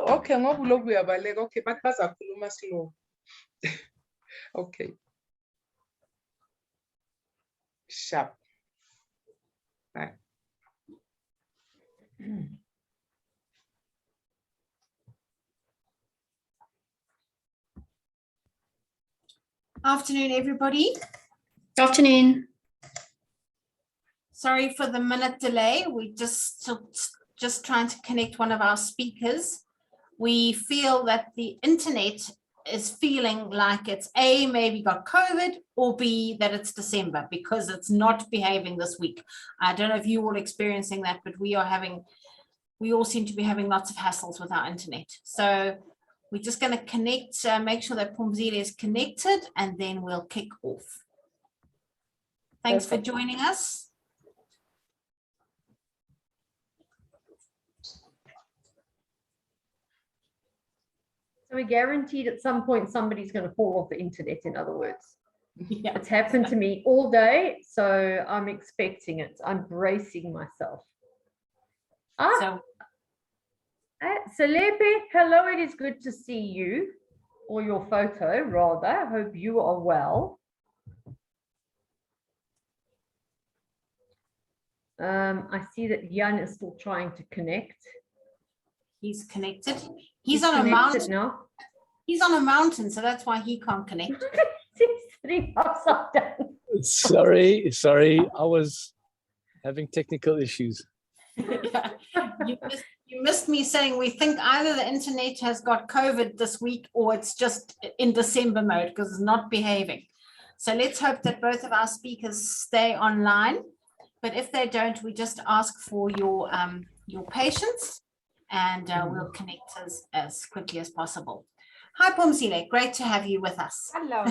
Okay, ngoba ulobu uyabaleka. Okay, but bazakhuluma slow. Okay. Sharp. Right. Afternoon, everybody. Afternoon. Sorry for the minute delay. We just trying to connect one of our speakers. We feel that the internet is feeling like it's A, maybe got COVID, or B, that it's December because it's not behaving this week. I don't know if you're all experiencing that, but we all seem to be having lots of hassles with our internet. So we're just going to connect, make sure that Phumzile is connected, and then we'll kick off. Thanks for joining us. So we're guaranteed at some point somebody's going to fall off the internet, in other words. Yeah. It's happened to me all day, so I'm expecting it. I'm bracing myself. Selepe, hello, it is good to see you, or your photo rather. I hope you are well. I see that Jan is still trying to connect. He's connected. He's on a mountain now. He's on a mountain, so that's why he can't connect. He's sitting upside down. Sorry, I was having technical issues. Yeah. You missed me saying we think either the internet has got COVID this week or it's just in December mode because it's not behaving. So let's hope that both of our speakers stay online. But if they don't, we just ask for your patience, and we'll connect as quickly as possible. Hi, Phumzile, great to have you with us. Hello.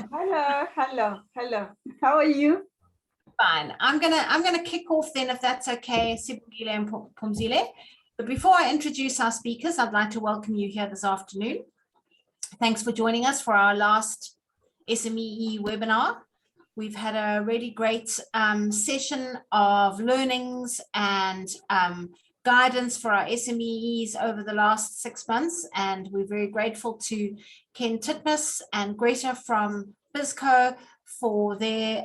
How are you? Fine. I'm gonna kick off then, if that's okay, Sibongile and Phumzile. But before I introduce our speakers, I'd like to welcome you here this afternoon. Thanks for joining us for our last SMME webinar. We've had a really great session of learnings and guidance for our SMEs over the last 6 months, and we're very grateful to Ken Titmus and Greta from BizCo for their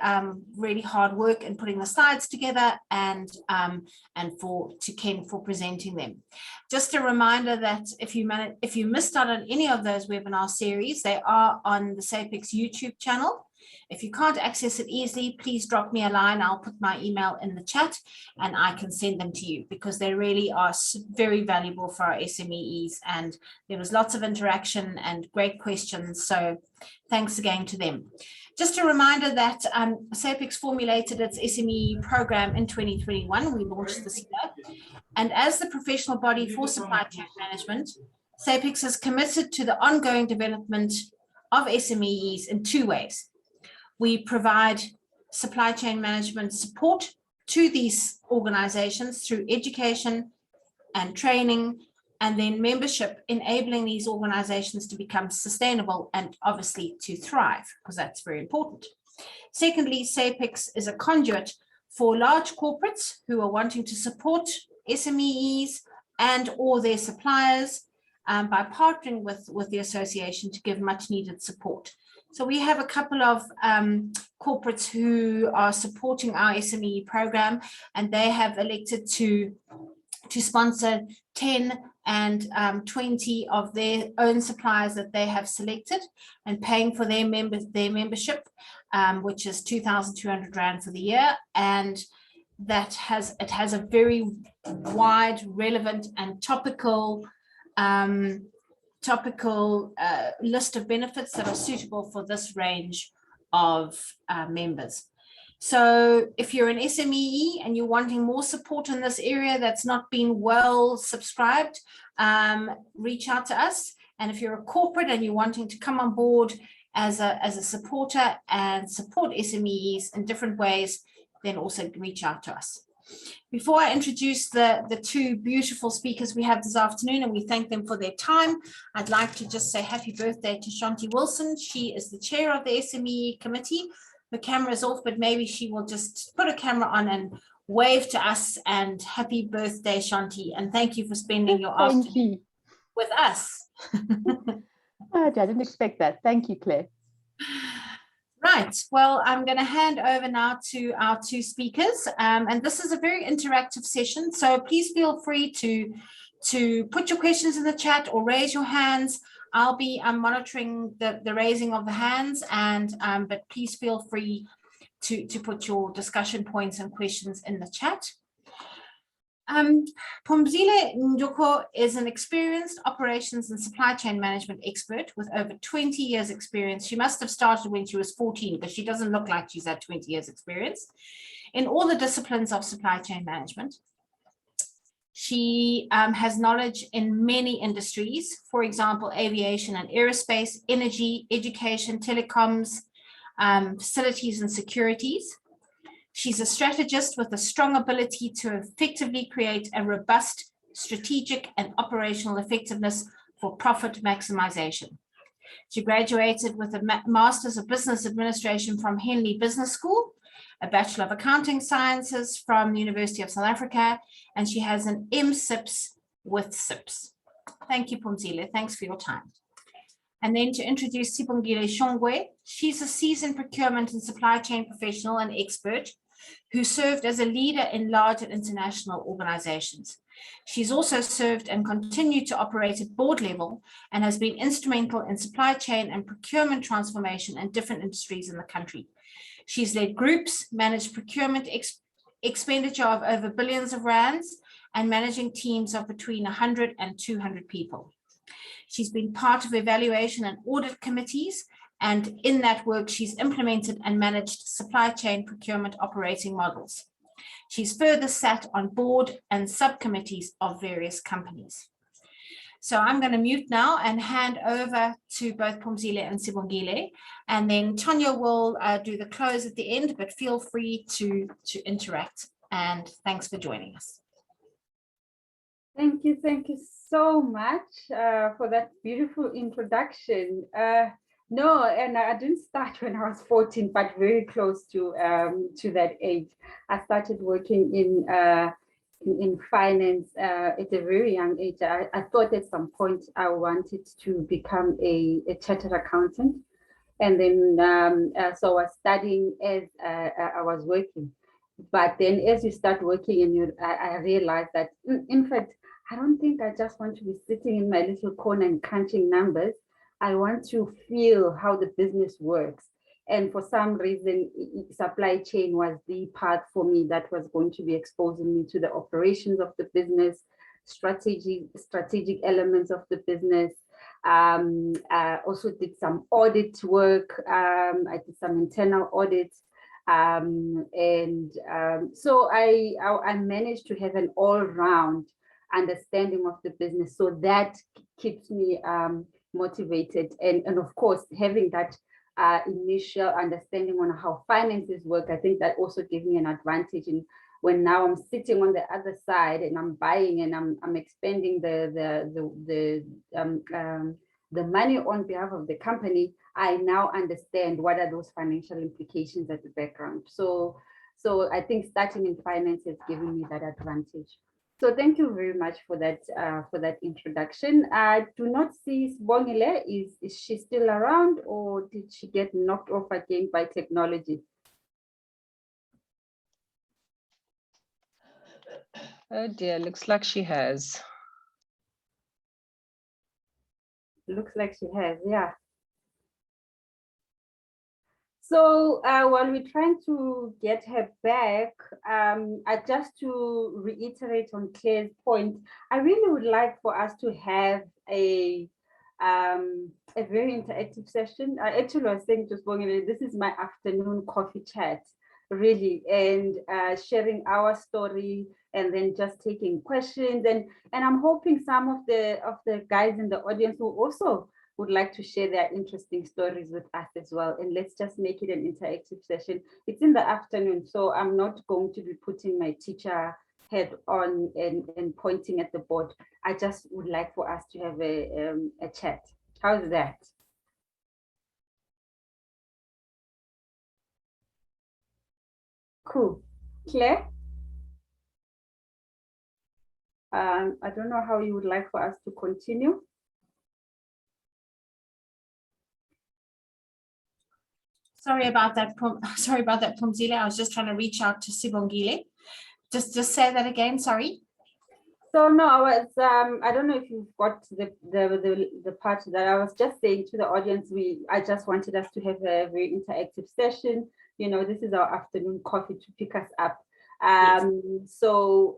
really hard work in putting the slides together, and to Ken for presenting them. Just a reminder that if you missed out on any of those webinar series, they are on the SAPEX YouTube channel. If you can't access it easily, please drop me a line. I'll put my email in the chat and I can send them to you, because they really are very valuable for our SMEs, and there was lots of interaction and great questions. So thanks again to them. Just a reminder that SAPEX formulated its SME program in 2021. We launched this year. And as the professional body for supply chain management, SAPEX is committed to the ongoing development of SMEs in two ways. We provide supply chain management support to these organizations through education and training, and then membership, enabling these organizations to become sustainable and obviously to thrive, because that's very important. Secondly, SAPEX is a conduit for large corporates who are wanting to support SMEs and or their suppliers by partnering with the association to give much needed support. So we have a couple of corporates who are supporting our SME program, and they have elected to sponsor 10 and 20 of their own suppliers that they have selected, and paying for their membership, which is 2,200 Rand for the year. And that has a very wide, relevant and topical list of benefits that are suitable for this range of members. So if you're an SME and you're wanting more support in this area that's not been well subscribed, reach out to us. And if you're a corporate and you're wanting to come on board as a supporter and support SMEs in different ways, then also reach out to us. Before I introduce the two beautiful speakers we have this afternoon, and we thank them for their time, I'd like to just say happy birthday to Shanti Wilson. She is the chair of the SME committee. The camera is off, but maybe she will just put a camera on and wave to us. And happy birthday, Shanti, and thank you for spending your afternoon with us. I didn't expect that. Thank you, Claire. Right, well, I'm going to hand over now to our two speakers, and this is a very interactive session, so please feel free to put your questions in the chat or raise your hands. I'll be monitoring the raising of the hands, and but please feel free to put your discussion points and questions in the chat. Phumzile Njoko is an experienced operations and supply chain management expert with over 20 years experience. She must have started when she was 14, but she doesn't look like she's had 20 years experience in all the disciplines of supply chain management. She has knowledge in many industries, for example, aviation and aerospace, energy, education, telecoms, facilities and securities. She's a strategist with a strong ability to effectively create a robust strategic and operational effectiveness for profit maximization. She graduated with a Master's of Business Administration from Henley Business School, a Bachelor of Accounting Sciences from the University of South Africa, and she has an MSIPS with SIPS. Thank you, Phumzile. Thanks for your time. And then to introduce Sibongile Shongwe, she's a seasoned procurement and supply chain professional and expert who served as a leader in large and international organizations. She's also served and continued to operate at board level and has been instrumental in supply chain and procurement transformation in different industries in the country. She's led groups, managed procurement expenditure of over billions of rands, and managing teams of between 100 and 200 people. She's been part of evaluation and audit committees, and in that work, she's implemented and managed supply chain procurement operating models. She's further sat on board and subcommittees of various companies. So I'm going to mute now and hand over to both Phumzile and Sibongile, and then Tanya will do the close at the end, but feel free to interact, and thanks for joining us. Thank you so much for that beautiful introduction. No, and I didn't start when I was 14, but very close to that age. I started working in finance at a very young age. I thought at some point I wanted to become a chartered accountant, and then so I was studying as I was working. But then as you start working, and I realized that in fact I don't think I just want to be sitting in my little corner and crunching numbers. I want to feel how the business works. And for some reason, supply chain was the part for me that was going to be exposing me to the operations of the business, strategic elements of the business. I also did some audit work. I did some internal audits. So I managed to have an all-round understanding of the business. So that keeps me motivated. And of course, having that initial understanding on how finances work, I think that also gave me an advantage in when now I'm sitting on the other side and I'm buying and I'm expending the money on behalf of the company. I now understand what are those financial implications at the background. So I think starting in finance has given me that advantage. So thank you very much for that introduction. I do not see Sibongile. Is she still around, or did she get knocked off again by technology? Oh dear, looks like she has. Looks like she has, yeah. So while we're trying to get her back, just to reiterate on Claire's point, I really would like for us to have a very interactive session. I actually was saying to Sibongile, this is my afternoon coffee chat, really, and sharing our story and then just taking questions. And I'm hoping some of the guys in the audience will also would like to share their interesting stories with us as well. And let's just make it an interactive session. It's in the afternoon, so I'm not going to be putting my teacher head on and pointing at the board. I just would like for us to have a chat. How's that? Cool. Claire? I don't know how you would like for us to continue. Sorry about that, Phumzile. I was just trying to reach out to Sibongile. Just say that again, sorry. So no, I was I don't know if you've got the part that I was just saying to the audience. I just wanted us to have a very interactive session. You know, this is our afternoon coffee to pick us up. Yes. So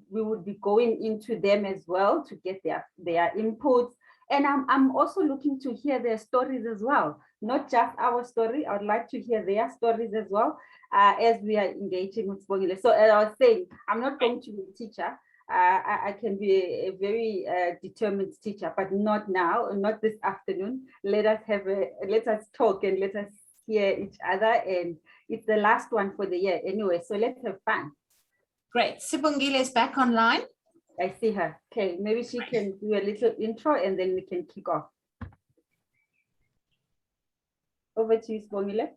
we would be going into them as well to get their inputs. And I'm also looking to hear their stories as well, not just our story. I would like to hear their stories as well as we are engaging with Sibongile. So as I was saying, I'm not going to be a teacher. I can be a very determined teacher, but not now, not this afternoon. Let us talk and let us hear each other. And it's the last one for the year anyway, so let's have fun. Great. Sibongile is back online. I see her. Okay, maybe she can do a little intro and then we can kick off. Over to you, Sibongile.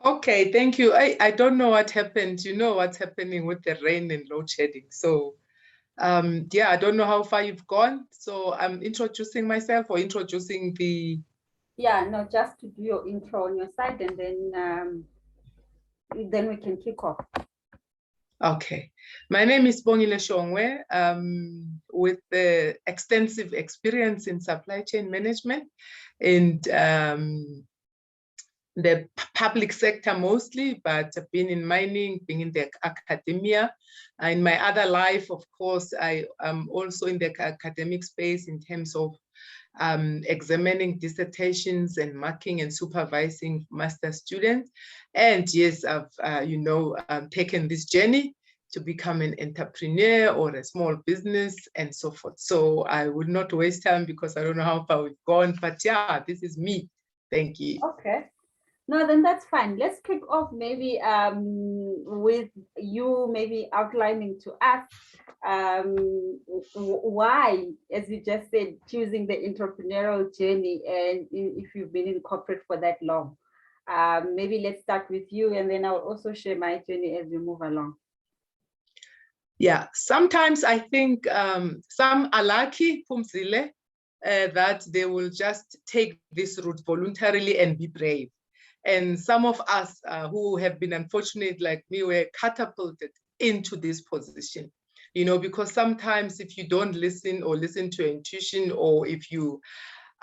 Okay, thank you. I don't know what happened. You know what's happening with the rain and load shedding. So yeah, I don't know how far you've gone. So I'm introducing myself or introducing the... Yeah, no, just to do your intro on your side and then we can kick off. Okay, my name is Sibongile Shongwe, with the extensive experience in supply chain management and the public sector mostly, but I've been in mining, being in the academia. In my other life, of course, I am also in the academic space in terms of examining dissertations and marking and supervising master students. And yes, I've taken this journey to become an entrepreneur or a small business and so forth. So I would not waste time because I don't know how far we've gone, but yeah, this is me. Thank you. Okay. No, then that's fine. Let's kick off maybe with you maybe outlining to us why, as you just said, choosing the entrepreneurial journey, and if you've been in corporate for that long. Maybe let's start with you, and then I'll also share my journey as we move along. Yeah, sometimes I think some are lucky, Phumzile, that they will just take this route voluntarily and be brave. And some of us who have been unfortunate like me were catapulted into this position, you know, because sometimes if you don't listen or listen to your intuition, or if you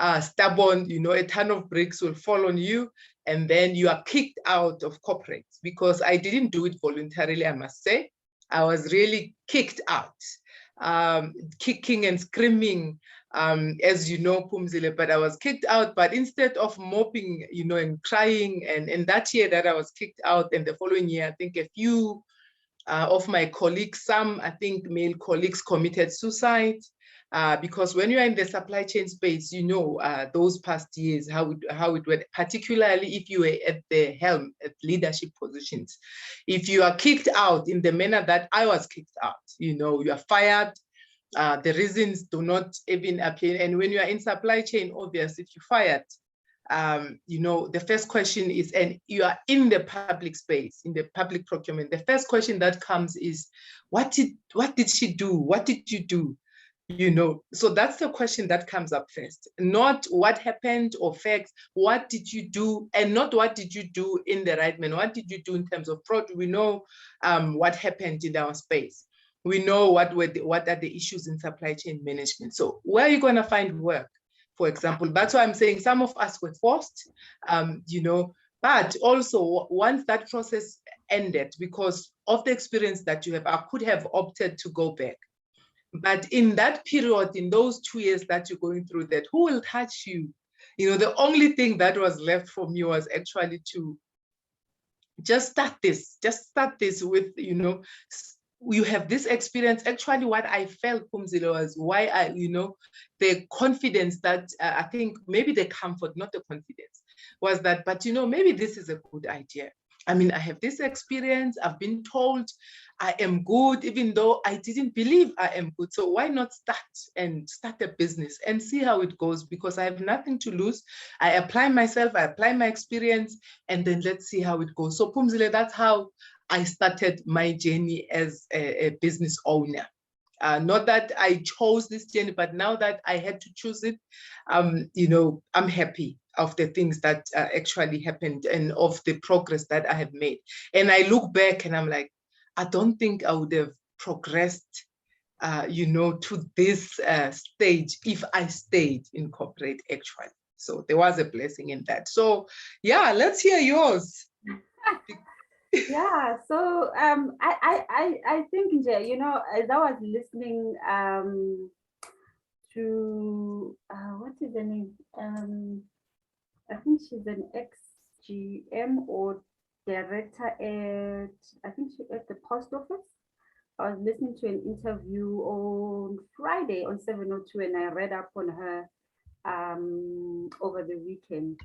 are stubborn, you know, a ton of bricks will fall on you and then you are kicked out of corporates. Because I didn't do it voluntarily, I must say. I was really kicked out, kicking and screaming, as you know, Phumzile, but I was kicked out. But instead of moping, you know, and crying, and that year that I was kicked out, and the following year, I think a few of my colleagues, some, I think male colleagues, committed suicide. Because when you are in the supply chain space, you know, those past years, how it went, particularly if you were at the helm, at leadership positions. If you are kicked out in the manner that I was kicked out, you know, you are fired, the reasons do not even appear. And when you are in supply chain, obviously, if you're fired, you know, the first question is, and you are in the public space, in the public procurement, the first question that comes is, what did she do? What did you do? You know, so that's the question that comes up first, not what happened or facts. What did you do? And not what did you do in the right manner? What did you do in terms of fraud? We know what happened in our space. We know what are the issues in supply chain management. So where are you going to find work, for example? That's why I'm saying some of us were forced, you know, but also once that process ended, because of the experience that you have, I could have opted to go back. But in that period, in those 2 years that you're going through that, who will touch you? You know, the only thing that was left for me was actually to just start this with, you know, you have this experience. Actually, what I felt, Phumzile, was why I, you know, the confidence that I think maybe the comfort, not the confidence, was that, but you know, maybe this is a good idea. I mean, I have this experience, I've been told I am good, even though I didn't believe I am good. So why not start a business and see how it goes? Because I have nothing to lose. I apply myself, I apply my experience, and then let's see how it goes. So Phumzile, that's how I started my journey as a business owner. Not that I chose this journey, but now that I had to choose it, I'm happy of the things that actually happened and of the progress that I have made. And I look back and I'm like, I don't think I would have progressed, to this stage if I stayed in corporate actually. So there was a blessing in that. So yeah, let's hear yours. Yeah, so I think, as I was listening to what is the name? I think she's an ex-GM or director at the post office. I was listening to an interview on Friday on 702, and I read up on her over the weekend.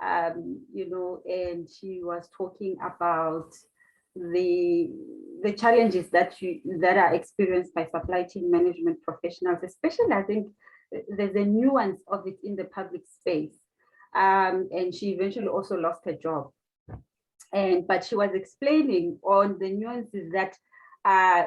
And she was talking about the challenges that are experienced by supply chain management professionals, especially I think there's a nuance of it in the public space. And she eventually also lost her job. But she was explaining on the nuances that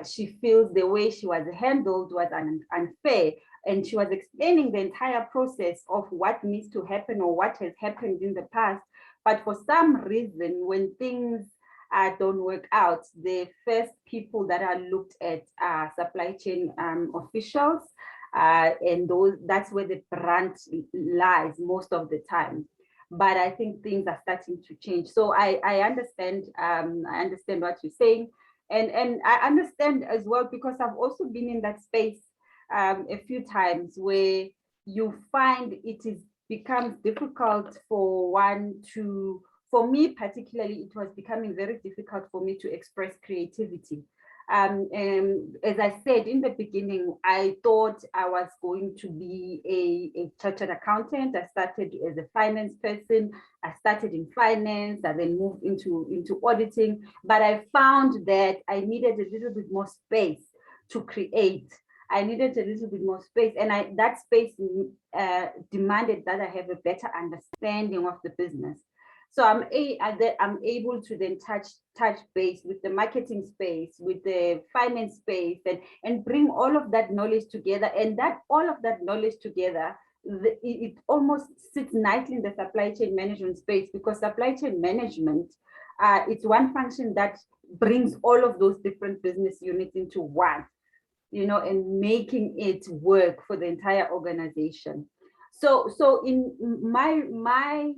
she feels the way she was handled was unfair. And she was explaining the entire process of what needs to happen or what has happened in the past. But for some reason, when things don't work out, the first people that are looked at are supply chain officials. And that's where the brunt lies most of the time. But I think things are starting to change. So I understand what you're saying. And I understand as well, because I've also been in that space a few times where you find it becomes difficult for me particularly, it was becoming very difficult for me to express creativity. And as I said in the beginning, I thought I was going to be a chartered accountant. I started as a finance person. I started in finance. I then moved into auditing. But I found that I needed a little bit more space to create. I needed a little bit more space, and that space demanded that I have a better understanding of the business. So I'm able to then touch base with the marketing space, with the finance space, and bring all of that knowledge together. And all of that knowledge together, it almost sits nicely in the supply chain management space, because supply chain management, it's one function that brings all of those different business units into one, and making it work for the entire organization. So in my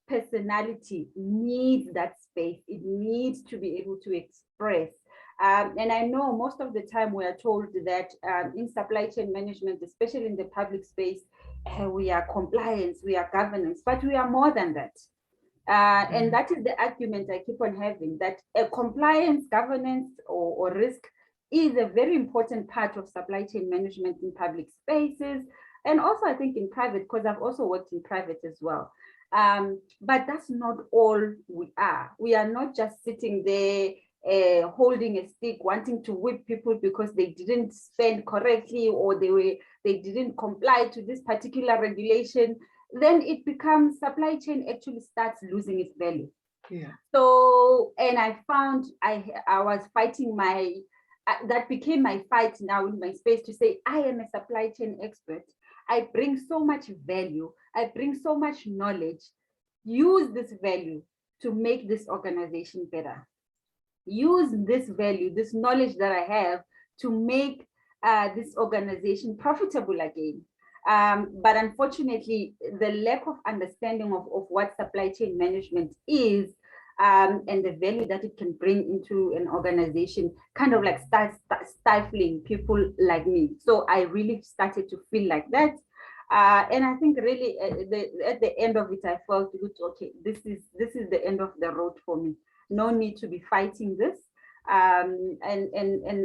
personality needs that space. It needs to be able to express. And I know most of the time we are told that in supply chain management, especially in the public space, we are compliance, we are governance, but we are more than that. And that is the argument I keep on having, that compliance, governance, or risk is a very important part of supply chain management in public spaces. And also I think in private, because I've also worked in private as well. But that's not all we are. We are not just sitting there holding a stick, wanting to whip people because they didn't spend correctly, or they didn't comply to this particular regulation. Then it becomes, supply chain actually starts losing its value. Yeah. So, and I found I was fighting that became my fight now in my space, to say I am a supply chain expert. I bring so much value. I bring so much knowledge. Use this value to make this organization better. Use this value, this knowledge that I have, to make this organization profitable again. But unfortunately, the lack of understanding of what supply chain management is, and the value that it can bring into an organization, kind of like starts stifling people like me. So I really started to feel like that. And I think really at the end of it, I felt good. Okay, this is the end of the road for me. No need to be fighting this. And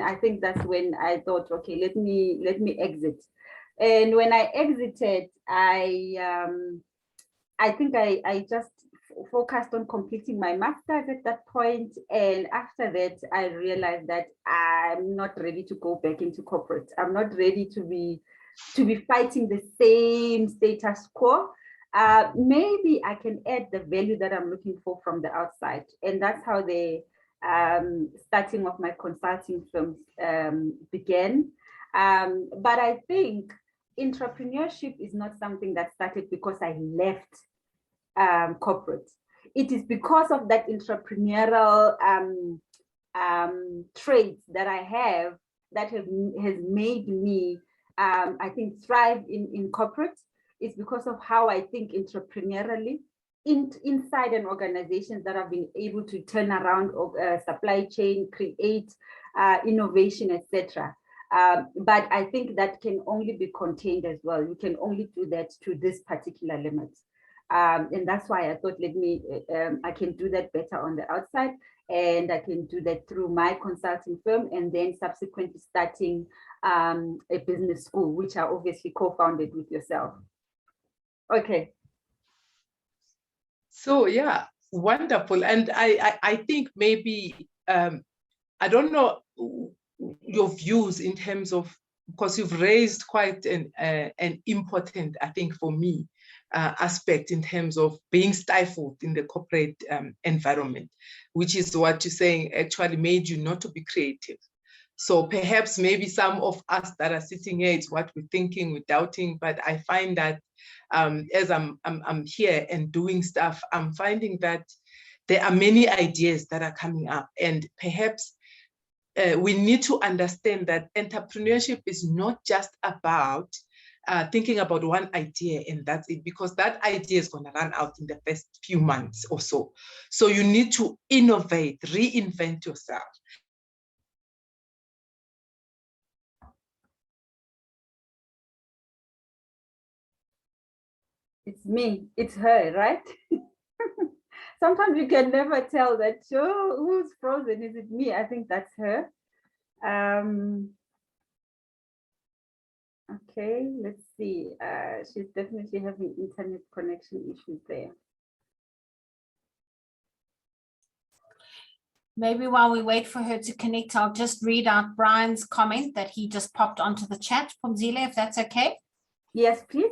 I think that's when I thought, okay, let me exit. And when I exited, I think I just focused on completing my master's at that point. And after that, I realized that I'm not ready to go back into corporate. I'm not ready to be fighting the same status quo. Maybe I can add the value that I'm looking for from the outside. And that's how the starting of my consulting firms began. But I think entrepreneurship is not something that started because I left corporate. It is because of that entrepreneurial traits that I have that has made me, I think, thrive in corporate. It's because of how I think entrepreneurially inside an organization that have been able to turn around supply chain, create innovation, etc. But I think that can only be contained as well. You can only do that to this particular limit. And that's why I thought, I can do that better on the outside, and I can do that through my consulting firm, and then subsequently starting a business school, which I obviously co-founded with yourself. Okay. So yeah, wonderful. And I think maybe, I don't know your views in terms of, because you've raised quite an important, I think for me, aspect in terms of being stifled in the corporate environment, which is what you're saying actually made you not to be creative. So perhaps maybe some of us that are sitting here, it's what we're thinking, we're doubting, but I find that as I'm here and doing stuff, I'm finding that there are many ideas that are coming up, and perhaps we need to understand that entrepreneurship is not just about thinking about one idea and that's it, because that idea is going to run out in the first few months or so. So you need to innovate, reinvent yourself. It's me, it's her, right? Sometimes you can never tell that, oh, who's frozen? Is it me? I think that's her. Okay, let's see. She's definitely having internet connection issues there. Maybe while we wait for her to connect, I'll just read out Brian's comment that he just popped onto the chat, Phumzile, if that's okay. Yes, please.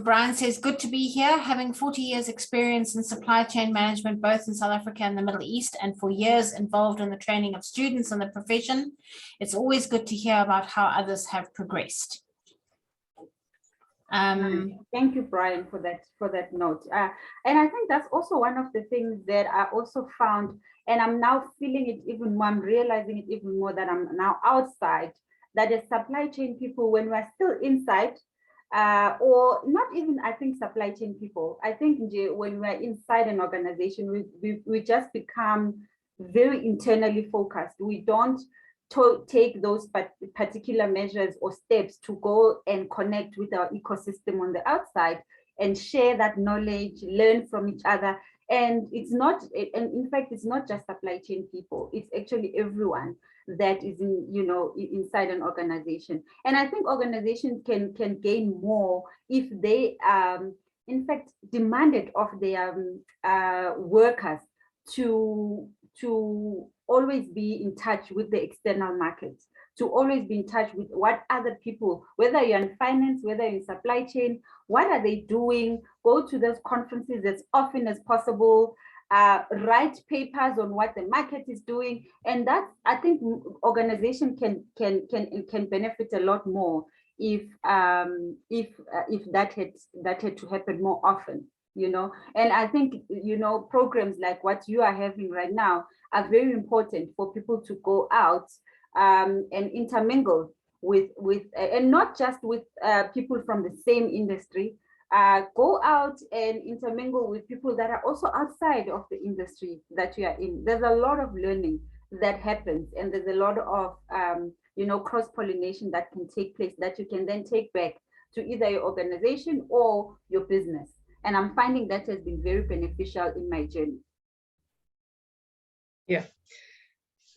Brian says, good to be here, having 40 years experience in supply chain management, both in South Africa and the Middle East, and for years involved in the training of students in the profession. It's always good to hear about how others have progressed. Thank you, Brian, for that note. And I think that's also one of the things that I also found, and I'm now feeling it even more, I'm realizing it even more that I'm now outside, that as supply chain people, when we're still inside, or not even, I think, supply chain people, I think when we're inside an organization, we just become very internally focused. We don't take those particular measures or steps to go and connect with our ecosystem on the outside and share that knowledge, learn from each other. And it's not, and in fact, it's not just supply chain people, it's actually everyone that is inside an organization. And I think organizations can gain more if they in fact demanded of their workers to always be in touch with the external markets, to always be in touch with what other people, whether you're in finance, whether you're in supply chain, what are they doing? Go to those conferences as often as possible, write papers on what the market is doing. And that's, I think, organization can benefit a lot more if that had to happen more often. And I think, programs like what you are having right now are very important for people to go out and intermingle with and not just with people from the same industry. Go out and intermingle with people that are also outside of the industry that you are in. There's a lot of learning that happens, and there's a lot of cross-pollination that can take place that you can then take back to either your organization or your business. And I'm finding that has been very beneficial in my journey. Yeah.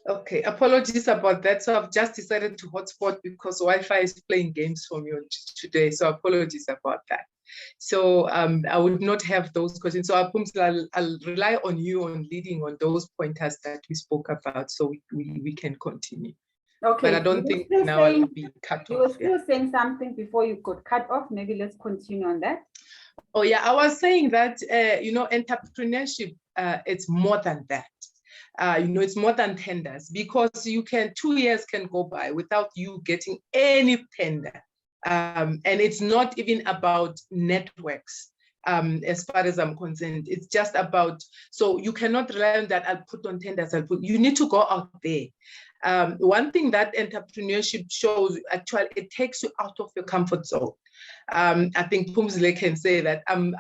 Okay, apologies about that. So I've just decided to hotspot because Wi-Fi is playing games for me today. So apologies about that. So I would not have those questions. So I'll rely on you on leading on those pointers that we spoke about, so we can continue. Okay. But I don't think now I'll be cut off. You were still saying something before you got cut off. Maybe let's continue on that. Oh yeah, I was saying that entrepreneurship, it's more than that. It's more than tenders, because 2 years can go by without you getting any tender. And it's not even about networks. As far as I'm concerned, it's just about, so you cannot rely on that. I'll put on tenders. You need to go out there. One thing that entrepreneurship shows, actually, it takes you out of your comfort zone. I think Phumzile can say that I'm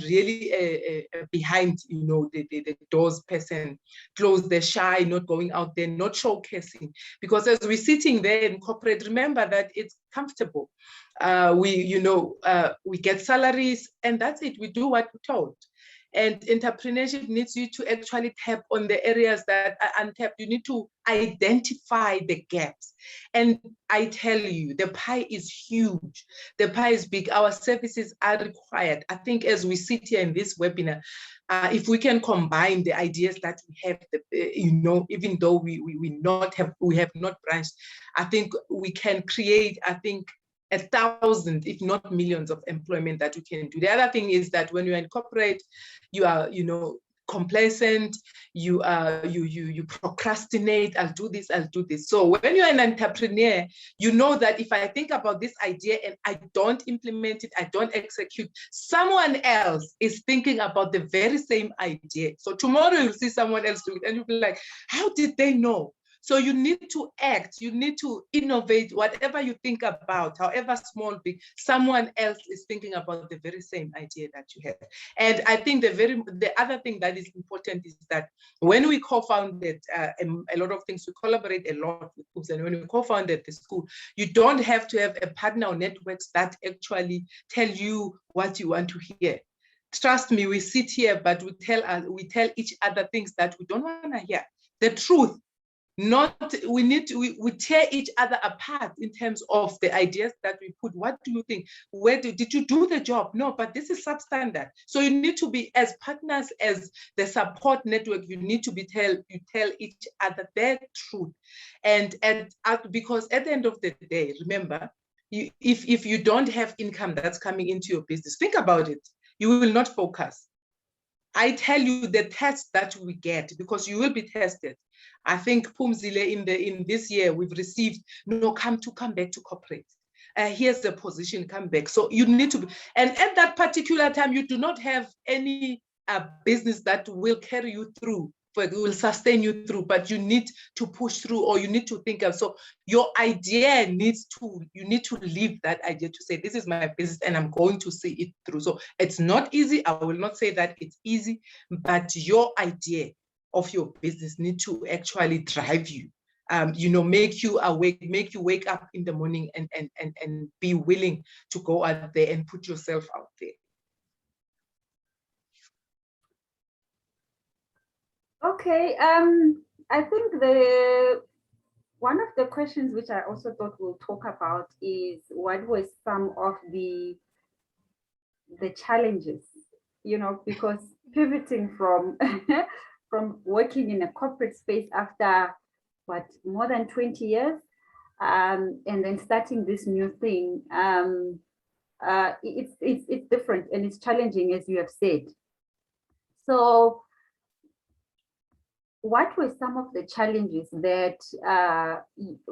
really behind, the doors person, close, the shy, not going out there, not showcasing, because as we're sitting there in corporate, remember that it's comfortable. We get salaries, and that's it. We do what we're told. And entrepreneurship needs you to actually tap on the areas that are untapped. You need to identify the gaps. And I tell you, the pie is huge. The pie is big. Our services are required. I think as we sit here in this webinar, if we can combine the ideas that we have, even though we have not branched, I think we can create, 1,000, if not millions, of employment that we can do. The other thing is that when you incorporate, you are, complacent, you procrastinate, I'll do this. So when you're an entrepreneur, you know that if I think about this idea and I don't implement it, I don't execute, someone else is thinking about the very same idea. So tomorrow you'll see someone else do it and you'll be like, how did they know? So you need to act, you need to innovate. Whatever you think about, however small, big, someone else is thinking about the very same idea that you have. And I think the other thing that is important is that when we co-founded a lot of things, we collaborate a lot with schools. And when we co-founded the school, you don't have to have a partner or networks that actually tell you what you want to hear. Trust me, we sit here, but we tell each other things that we don't want to hear. The truth. We tear each other apart in terms of the ideas that we put. What do you think? Did you do the job? No, but this is substandard. So you need to be, as partners, as the support network, you need to tell each other their truth. And because at the end of the day, remember, if you don't have income that's coming into your business, think about it. You will not focus. I tell you the test that we get, because you will be tested. I think Phumzile in this year, we've received, come back to corporate. Here's the position, come back. So you need to be, and at that particular time, you do not have any business that will carry you through, will sustain you through, but you need to push through, or you need to think of, so your idea you need to leave that idea to say, this is my business and I'm going to see it through. So it's not easy. I will not say that it's easy, but your idea of your business need to actually drive you, make you awake, make you wake up in the morning and be willing to go out there and put yourself out there. Okay, I think one of the questions which I also thought we'll talk about is what was some of the challenges, because pivoting from from working in a corporate space after more than 20 years, and then starting this new thing, it's different and it's challenging, as you have said. So what were some of the challenges that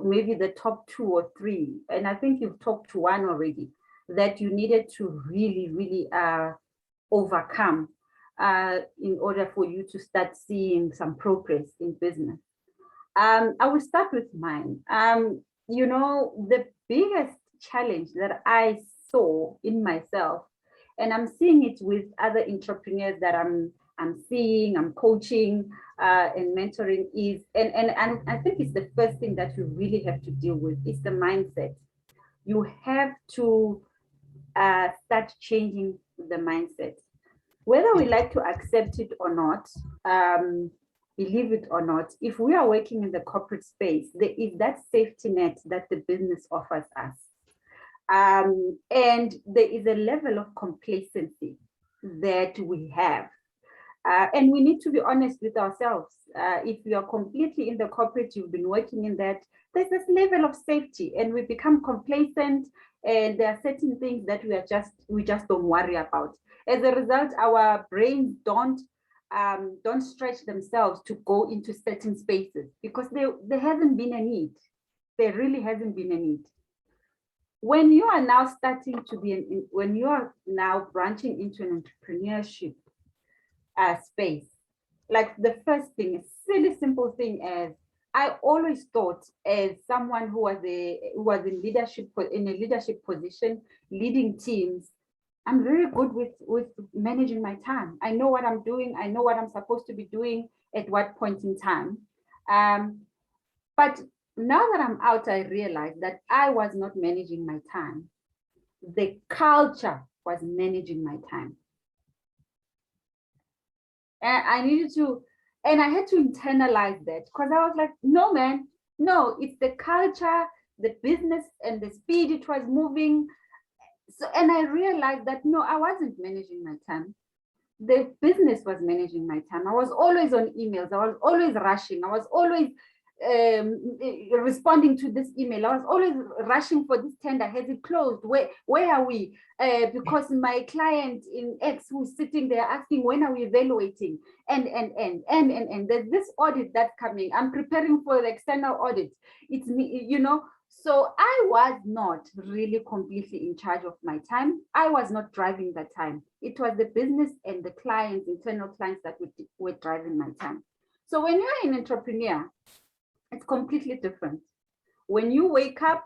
maybe the top 2 or 3, and I think you've talked to one already, that you needed to really overcome in order for you to start seeing some progress in business? I will start with mine. The biggest challenge that I saw in myself, and I'm seeing it with other entrepreneurs that I'm seeing, I'm coaching and mentoring, is, and I think it's the first thing that you really have to deal with, is the mindset. You have to start changing the mindset. Whether we like to accept it or not, believe it or not, if we are working in the corporate space, there is that safety net that the business offers us. And there is a level of complacency that we have. And we need to be honest with ourselves. If you are completely in the corporate, you've been working in that, there's this level of safety and we become complacent, and there are certain things that we just don't worry about. As a result, our brains don't don't stretch themselves to go into certain spaces because there hasn't been a need. There really hasn't been a need. When you are now starting to be, when you are now branching into an entrepreneurship space, like the first thing, a silly simple thing as I always thought as someone who was in leadership, in a leadership position, leading teams, I'm very good with managing my time. I know what I'm doing. I know what I'm supposed to be doing at what point in time. But now that I'm out, I realized that I was not managing my time. The culture was managing my time. And I needed to, and I had to internalize that because I was like, no, man, no, it's the culture, the business and the speed it was moving. So, and I realized that, no, I wasn't managing my time. The business was managing my time. I was always on emails. I was always rushing. I was always responding to this email. I was always rushing for this tender. Has it closed? Where are we? Because my client in X who's sitting there asking, when are we evaluating? And there's this audit that's coming. I'm preparing for the external audit. It's me, you know. So I was not really completely in charge of my time. I was not driving that time. It was the business and the clients, internal clients that were driving my time. So when you're an entrepreneur, it's completely different. When you wake up,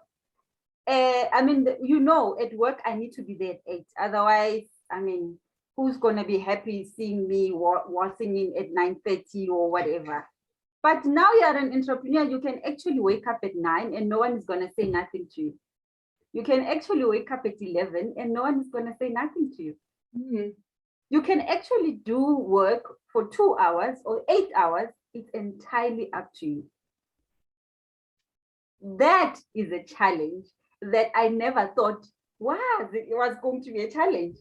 I mean, you know, at work, I need to be there at 8. Otherwise, I mean, who's going to be happy seeing me waltzing in at 9:30 or whatever? But now you're an entrepreneur, you can actually wake up at 9 and no one is going to say nothing to you. You can actually wake up at 11 and no one is going to say nothing to you. Mm-hmm. You can actually do work for 2 hours or 8 hours. It's entirely up to you. That is a challenge that I never thought it was going to be a challenge.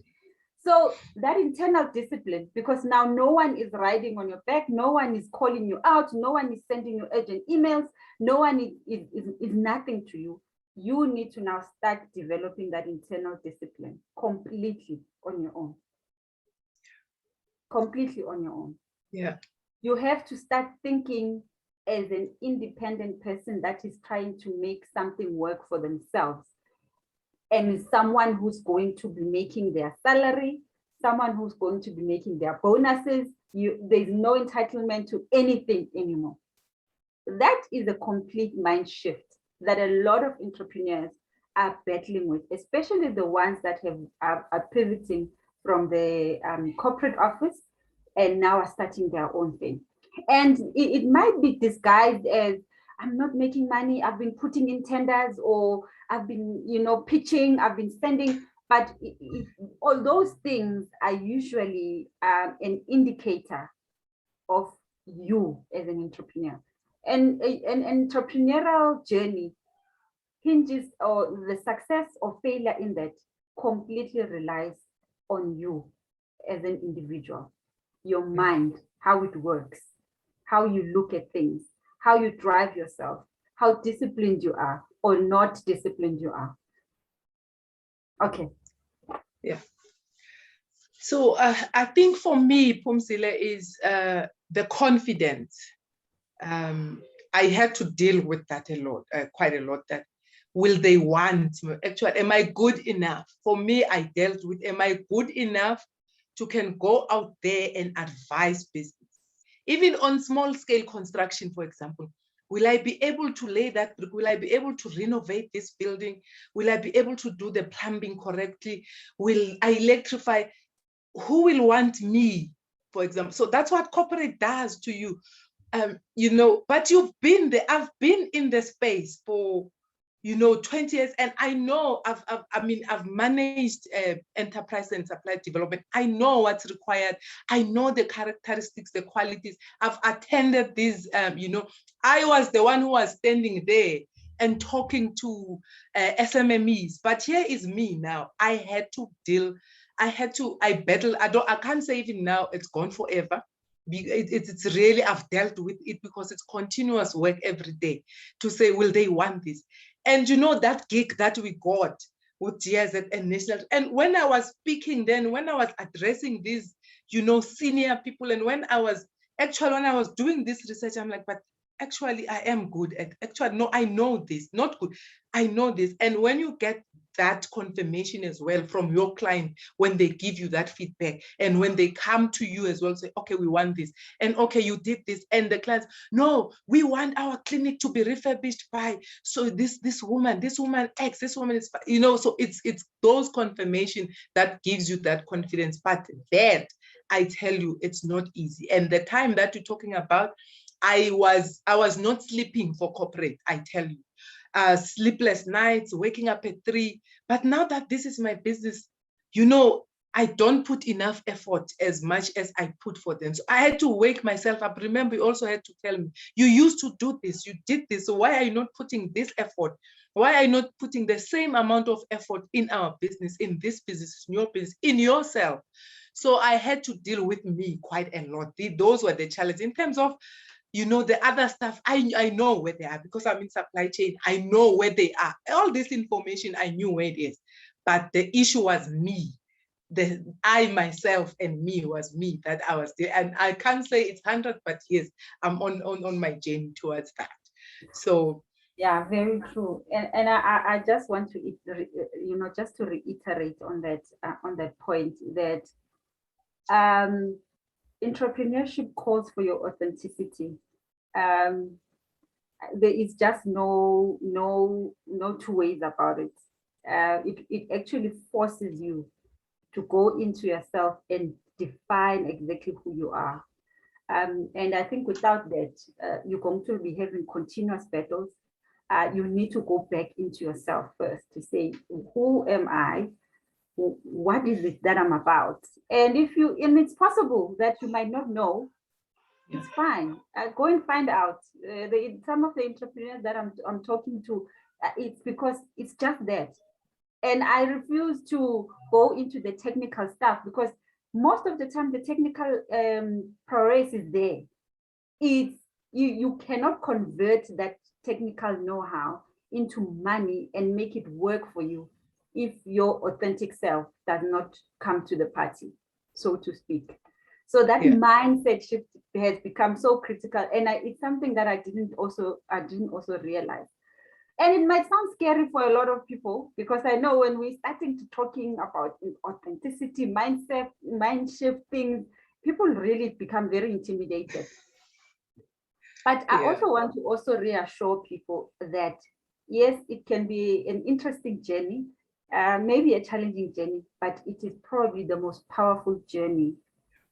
So that internal discipline, because now no one is riding on your back, no one is calling you out, no one is sending you urgent emails, no one is nothing to you. You need to now start developing that internal discipline completely on your own. Completely on your own. Yeah. You have to start thinking as an independent person that is trying to make something work for themselves. And someone who's going to be making their salary, someone who's going to be making their bonuses. There's no entitlement to anything anymore. That is a complete mind shift that a lot of entrepreneurs are battling with, especially the ones that are pivoting from the corporate office and now are starting their own thing. And it might be disguised as, I'm not making money, I've been putting in tenders, or I've been, pitching, I've been sending, but all those things are usually an indicator of you as an entrepreneur. And an entrepreneurial journey hinges, or the success or failure in that completely relies on you as an individual, your mind, how it works, how you look at things, how you drive yourself, how disciplined you are or not disciplined you are. Okay. Yeah. So I think for me, Phumzile, is the confidence. I had to deal with that a lot, quite a lot. That will they want? Actually, am I good enough? For me, I dealt with, am I good enough to can go out there and advise business? Even on small scale construction, for example, will I be able to lay that brick? Will I be able to renovate this building? Will I be able to do the plumbing correctly? Will I electrify? Who will want me, for example? So that's what corporate does to you. But you've been there. I've been in the space for 20 years, and I know I've managed enterprise and supply development. I know what's required. I know the characteristics, the qualities. I've attended these. I was the one who was standing there and talking to SMMEs. But here is me now. I battled. I can't say even now it's gone forever. It's really, I've dealt with it because it's continuous work every day to say, will they want this? And that gig that we got with GIZ and National. And when I was speaking then, when I was addressing these senior people. And when I was doing this research, I'm like, but actually I am good at, no, I know this, not good, I know this. And when you get that confirmation as well from your client, when they give you that feedback, and when they come to you as well, say, okay, we want this, and okay, you did this, and the clients, no, we want our clinic to be refurbished by, so this woman X, this woman is, so it's those confirmation that gives you that confidence. But that, I tell you, it's not easy. And the time that you're talking about, I was not sleeping for corporate, I tell you. Sleepless nights, waking up at 3. But now that this is my business, I don't put enough effort as much as I put for them. So I had to wake myself up. Remember, you also had to tell me, you used to do this, you did this. So why are you not putting this effort? Why are you not putting the same amount of effort in our business, in this business, in your business, in yourself? So I had to deal with me quite a lot. Those were the challenges. In terms of, the other stuff, I know where they are because I'm in supply chain. I know where they are. All this information, I knew where it is. But the issue was me. I myself and me was me, that I was there. And I can't say it's 100, but yes, I'm on my journey towards that. So yeah, very true. And I just want to, just to reiterate on that point, that entrepreneurship calls for your authenticity. There is just no two ways about it. It actually forces you to go into yourself and define exactly who you are. And I think without that, you're going to be having continuous battles. You need to go back into yourself first to say, who am I? What is it that I'm about? And it's possible that you might not know, it's fine. Go and find out. Some of the entrepreneurs that I'm talking to, it's because it's just that. And I refuse to go into the technical stuff because most of the time the technical prowess is there. You cannot convert that technical know-how into money and make it work for you if your authentic self does not come to the party, so to speak. So that mindset shift has become so critical, and it's something that I didn't also realize. And it might sound scary for a lot of people because I know when we're starting to talking about authenticity, mindset, mind shift things, people really become very intimidated. But I also want to also reassure people that yes, it can be an interesting journey, maybe a challenging journey, but it is probably the most powerful journey,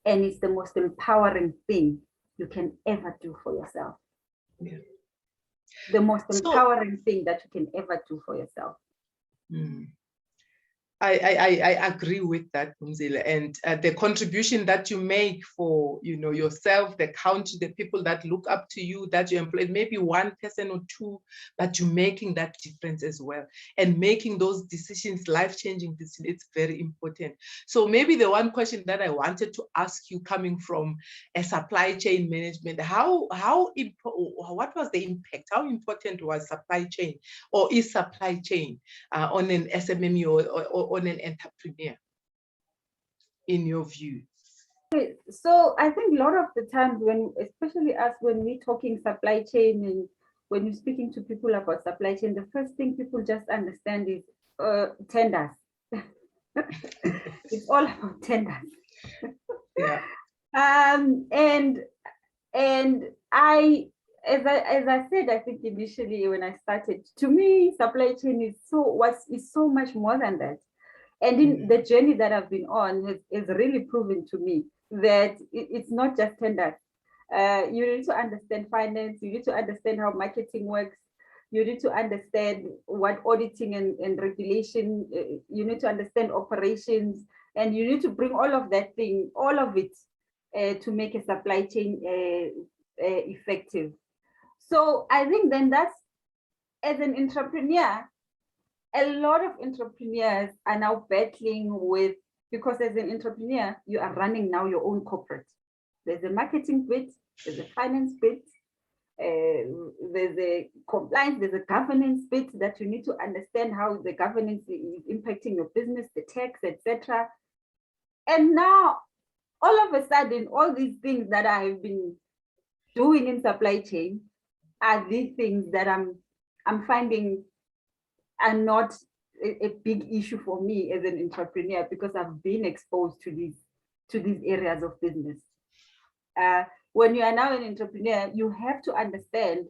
and it's the most empowering thing you can ever do for yourself. Yeah. The most empowering thing that you can ever do for yourself. I agree with that, Phumzile, and the contribution that you make for yourself, the country, the people that look up to you, that you employ, maybe one person or two, but you're making that difference as well, and making those decisions, life-changing decisions, it's very important. So maybe the one question that I wanted to ask you, coming from a supply chain management, what was the impact? How important was supply chain, or is supply chain on an SMME or on an entrepreneur, in your view? So I think a lot of the times especially us, when we're talking supply chain and when you're speaking to people about supply chain, the first thing people just understand is tenders. It's all about tenders. Yeah. And I, as I said, I think initially when I started, to me, supply chain is so much more than that. And in the journey that I've been on, has really proven to me that it's not just tenders. You need to understand finance, you need to understand how marketing works, you need to understand what auditing and regulation, you need to understand operations, and you need to bring all of it to make a supply chain effective. So I think then that's, as an entrepreneur, a lot of entrepreneurs are now battling with, because as an entrepreneur, you are running now your own corporate. There's a marketing bit, there's a finance bit, there's a compliance, there's a governance bit that you need to understand how the governance is impacting your business, the tax, etc. And now all of a sudden, all these things that I have been doing in supply chain are these things that I'm finding are not a big issue for me as an entrepreneur, because I've been exposed to these areas of business. When you are now an entrepreneur, you have to understand,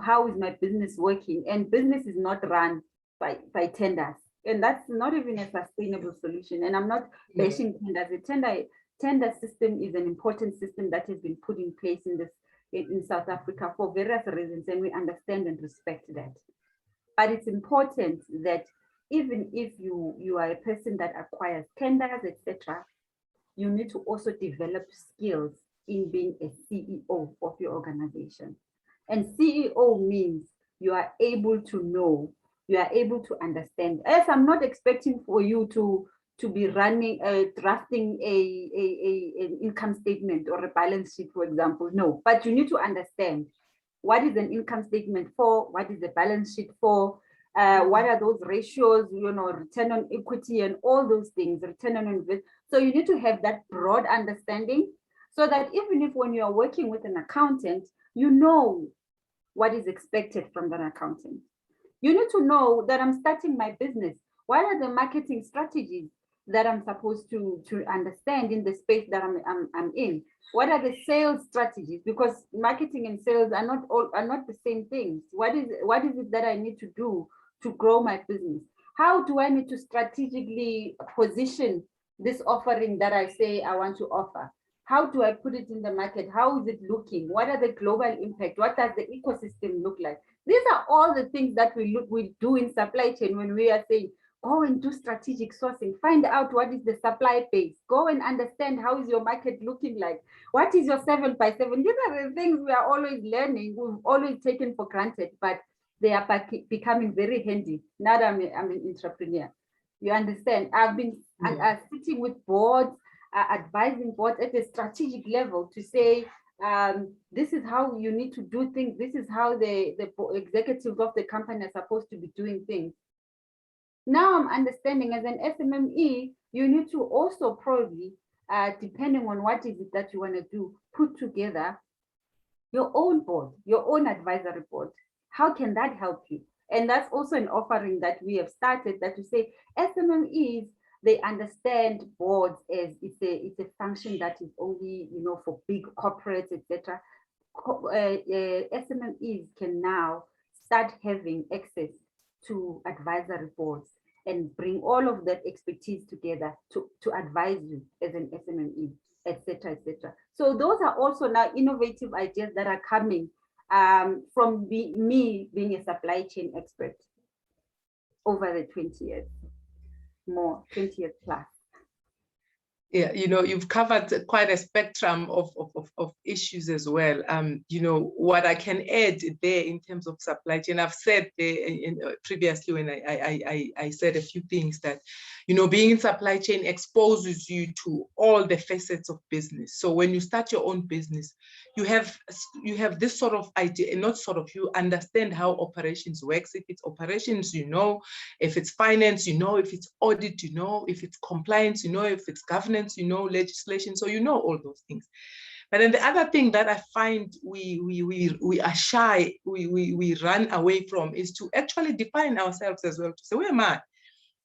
how is my business working? And business is not run by tenders. And that's not even a sustainable solution. And I'm not bashing tenders. The tender system is an important system that has been put in place in South Africa for various reasons, and we understand and respect that. But it's important that even if you are a person that acquires tenders, etc., you need to also develop skills in being a CEO of your organization. And CEO means you are able to know, you are able to understand. As I'm not expecting for you to be running, drafting an income statement or a balance sheet, for example. No, but you need to understand what is an income statement for, what is the balance sheet for, what are those ratios, return on equity and all those things, return on investment. So you need to have that broad understanding, so that even if when you are working with an accountant, you know what is expected from that accountant. You need to know that I'm starting my business. What are the marketing strategies that I'm supposed to understand in the space that I'm in? What are the sales strategies? Because marketing and sales are not the same things. What is it that I need to do to grow my business? How do I need to strategically position this offering that I say I want to offer? How do I put it in the market? How is it looking? What are the global impact? What does the ecosystem look like? These are all the things that we do in supply chain when we are saying, go and do strategic sourcing, find out what is the supply base, go and understand how is your market looking like, what is your 7x7. These are the things we are always learning, we've always taken for granted, but they are becoming very handy now that I'm an entrepreneur. You understand? I've been sitting with boards, advising boards at a strategic level to say, this is how you need to do things. This is how the executives of the company are supposed to be doing things. Now I'm understanding as an SMME, you need to also probably, depending on what is it that you want to do, put together your own board, your own advisory board. How can that help you? And that's also an offering that we have started, that to say SMMEs, they understand boards as it's a function that is only for big corporates, etc. SMMEs can now start having access to advisory boards and bring all of that expertise together to advise you as an SMME, etc., etc. So those are also now innovative ideas that are coming from me being a supply chain expert over the 20 years, 20 years plus. Yeah, you've covered quite a spectrum of issues as well. What I can add there in terms of supply chain, I've said previously when I said a few things that, being in supply chain exposes you to all the facets of business. So when you start your own business, you have this sort of idea, you understand how operations works. If it's operations, if it's finance, if it's audit, if it's compliance, if it's governance, legislation, so all those things. But then the other thing that I find we are shy, we run away from, is to actually define ourselves as well, to say, who am I?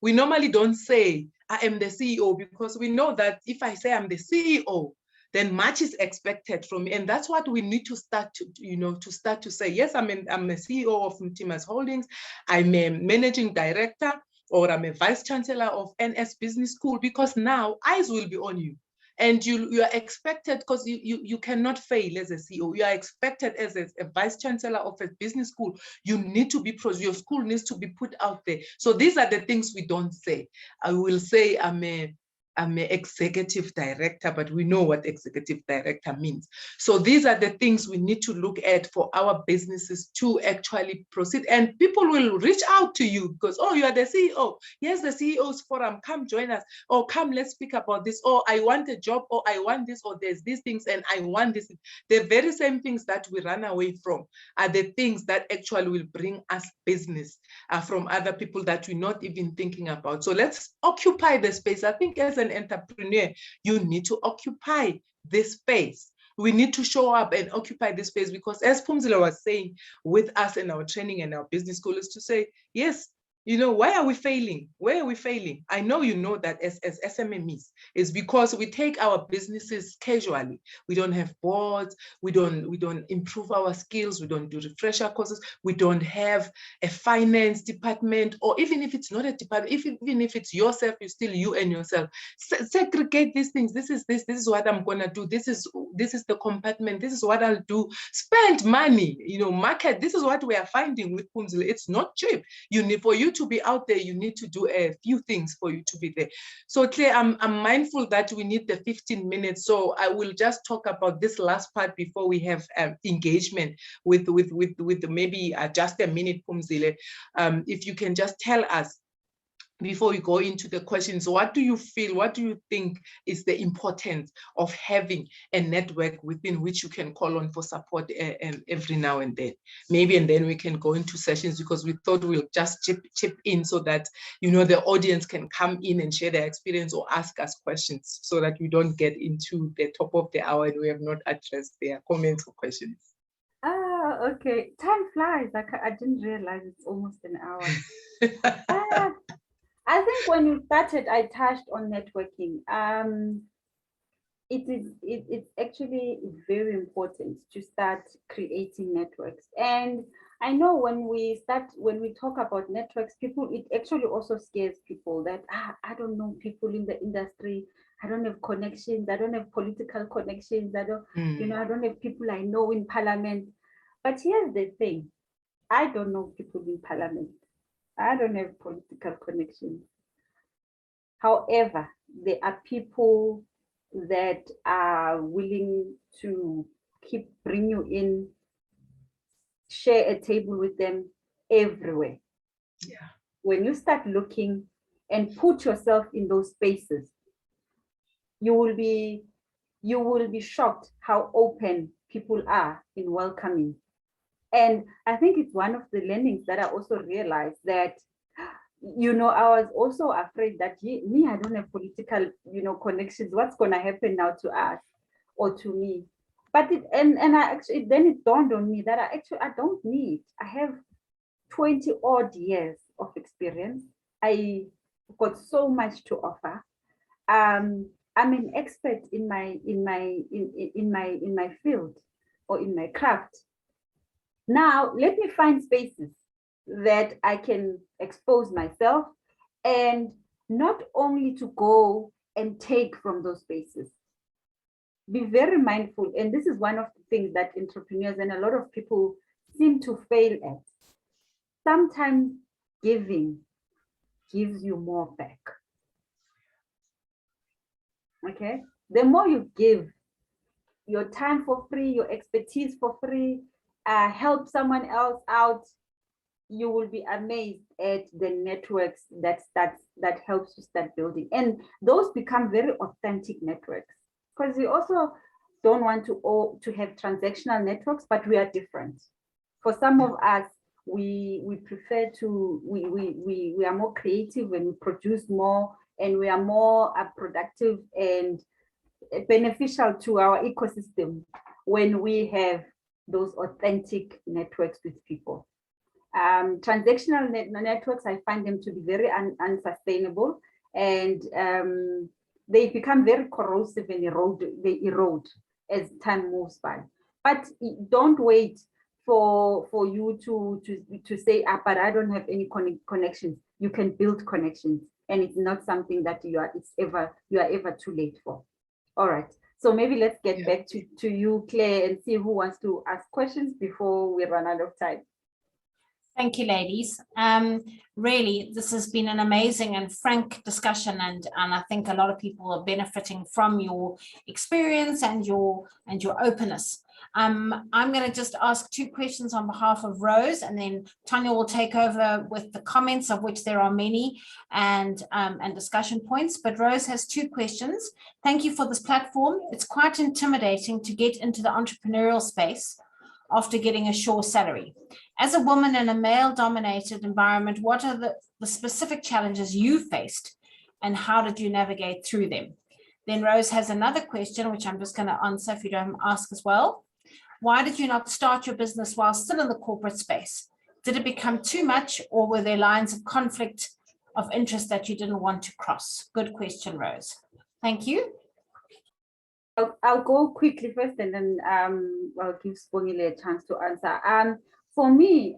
We normally don't say I am the CEO, because we know that if I say I'm the CEO, then much is expected from me. And that's what we need to start to say, yes, I'm a CEO of Mtimas Holdings, I'm a managing director, or I'm a vice chancellor of NS Business School, because now eyes will be on you. And you are expected, because you cannot fail as a CEO. You are expected as a vice chancellor of a business school. You need to be, your school needs to be put out there. So these are the things we don't say. I will say I'm an executive director, but we know what executive director means. So these are the things we need to look at for our businesses to actually proceed. And people will reach out to you because, oh, you are the CEO. Yes, the CEO's forum, come join us. Or come, let's speak about this. Or I want a job, or I want this, or there's these things, and I want this. The very same things that we run away from are the things that actually will bring us business from other people that we're not even thinking about. So let's occupy the space. I think as an entrepreneur, you need to occupy this space. We need to show up and occupy this space, because as Phumzile was saying with us in our training and our business school, is to say, yes, you know, why are we failing? Where are we failing? I know you know that as SMMEs, is because we take our businesses casually. We don't have boards, we don't improve our skills, we don't do refresher courses, we don't have a finance department, or even if it's not a department, even if it's yourself, you still you and yourself. Segregate these things. This is what I'm gonna do. This is the compartment. This is what I'll do. Spend money, you know, market. This is what we are finding with Phumzile. It's not cheap. For you to be out there, you need to do a few things for you to be there. So Claire, I'm mindful that we need the 15 minutes. So I will just talk about this last part before we have engagement with maybe just a minute, Phumzile. If you can just tell us, before we go into the questions, what do you feel, what do you think is the importance of having a network within which you can call on for support every now and then? Maybe, and then we can go into sessions, because we thought we'll just chip in so that, you know, the audience can come in and share their experience or ask us questions, so that we don't get into the top of the hour and we have not addressed their comments or questions. Ah, okay. Time flies. I didn't realize it's almost an hour. I think when you started, I touched on networking. It's actually very important to start creating networks. And I know when we talk about networks, it actually also scares people that, I don't know people in the industry. I don't have connections. I don't have political connections. I don't have people I know in parliament. But here's the thing. I don't know people in parliament. I don't have political connections. However, there are people that are willing to bring you in, share a table with them everywhere. Yeah. When you start looking and put yourself in those spaces, you will be shocked how open people are in welcoming. And I think it's one of the learnings that I also realized that, you know, I was also afraid that I don't have political, you know, connections. What's going to happen now to us or to me? But then it dawned on me that I don't need. I have 20 odd years of experience. I got so much to offer. I'm an expert in my field or in my craft. Now, let me find spaces that I can expose myself, and not only to go and take from those spaces. Be very mindful, and this is one of the things that entrepreneurs and a lot of people seem to fail at. Sometimes giving gives you more back. Okay? The more you give, your time for free, your expertise for free, help someone else out, you will be amazed at the networks that helps you start building. And those become very authentic networks, because we also don't want to have transactional networks, but we are different. For some of us, we prefer to, we are more creative and we produce more, and we are more productive and beneficial to our ecosystem when we have those authentic networks with people. Transactional networks, I find them to be very unsustainable, and they become very corrosive and they erode as time moves by. But don't wait for you to say, but I don't have any connections. You can build connections, and it's not something that you are ever too late for. All right. So maybe let's get back to you, Claire, and see who wants to ask questions before we run out of time. Thank you, ladies. Really, this has been an amazing and frank discussion, and I think a lot of people are benefiting from your experience and your openness. I'm going to just ask 2 questions on behalf of Rose, and then Tanya will take over with the comments, of which there are many, and discussion points. But Rose has 2 questions. Thank you for this platform. It's quite intimidating to get into the entrepreneurial space after getting a sure salary. As a woman in a male-dominated environment, what are the specific challenges you faced, and how did you navigate through them? Then Rose has another question, which I'm just going to answer if you don't ask as well. Why did you not start your business while still in the corporate space? Did it become too much, or were there lines of conflict of interest that you didn't want to cross? Good question, Rose. Thank you. I'll go quickly first, and then I'll give Sibongile a chance to answer. For me,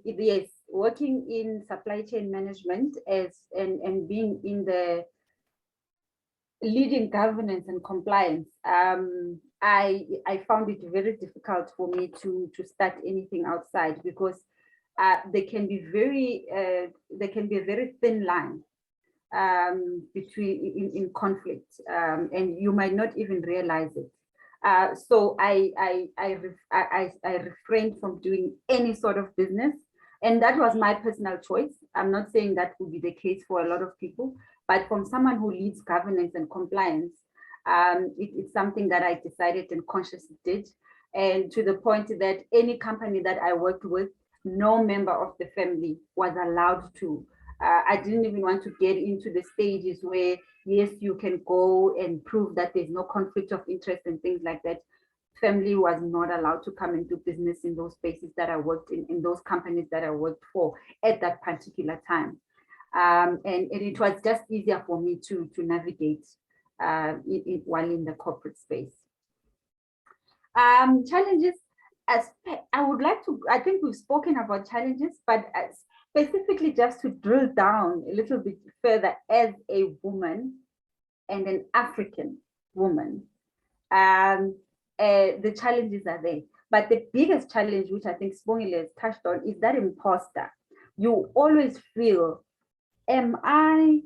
yes, working in supply chain management and being in the leading governance and compliance, I found it very difficult for me to start anything outside, because there can be a very thin line between in conflict, and you might not even realize it. So I refrained from doing any sort of business, and that was my personal choice. I'm not saying that would be the case for a lot of people, but from someone who leads governance and compliance, it's something that I decided and consciously did, and to the point that any company that I worked with, no member of the family was allowed to. I didn't even want to get into the stages where, yes, you can go and prove that there's no conflict of interest and things like that. Family was not allowed to come and do business in those spaces that I worked in those companies that I worked for at that particular time. And it was just easier for me to navigate while in the corporate space. Challenges, I would like to, I think we've spoken about challenges, but specifically just to drill down a little bit further, as a woman and an African woman, the challenges are there. But the biggest challenge, which I think Sibongile has touched on, is that imposter. You always feel, am I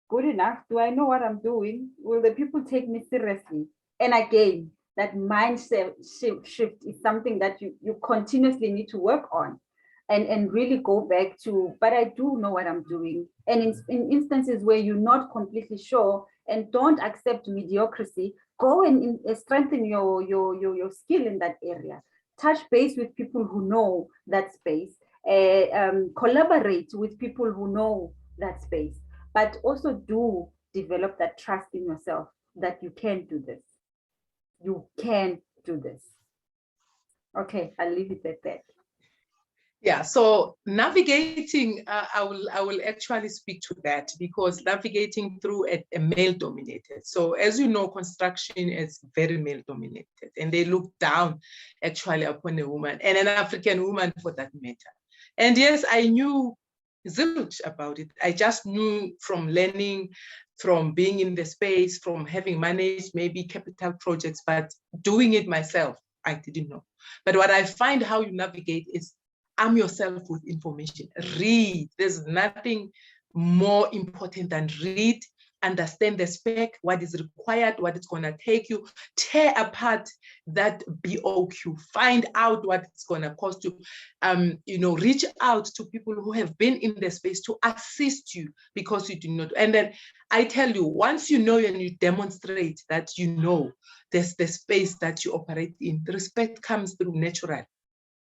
good enough? Do I know what I'm doing? Will the people take me seriously? And again, that mindset shift is something that you continuously need to work on and really go back to, but I do know what I'm doing. And in instances where you're not completely sure and don't accept mediocrity, go and strengthen your skill in that area. Touch base with people who know that space, collaborate with people who know that space, but also do develop that trust in yourself that you can do this. You can do this. Okay, I'll leave it at that. Yeah, so navigating, I will actually speak to that, because navigating through a male-dominated. So as you know, construction is very male-dominated, and they look down actually upon a woman, and an African woman for that matter. And yes, I knew zilch about it. I just knew from learning, from being in the space, from having managed maybe capital projects, but doing it myself, I didn't know. But what I find how you navigate is arm yourself with information. Read. There's nothing more important than read, understand the spec, what is required, what it's going to take you, tear apart that BOQ, find out what it's going to cost you, reach out to people who have been in the space to assist you, because you do not. And then I tell you, once you know and you demonstrate that you know there's the space that you operate in, the respect comes through natural.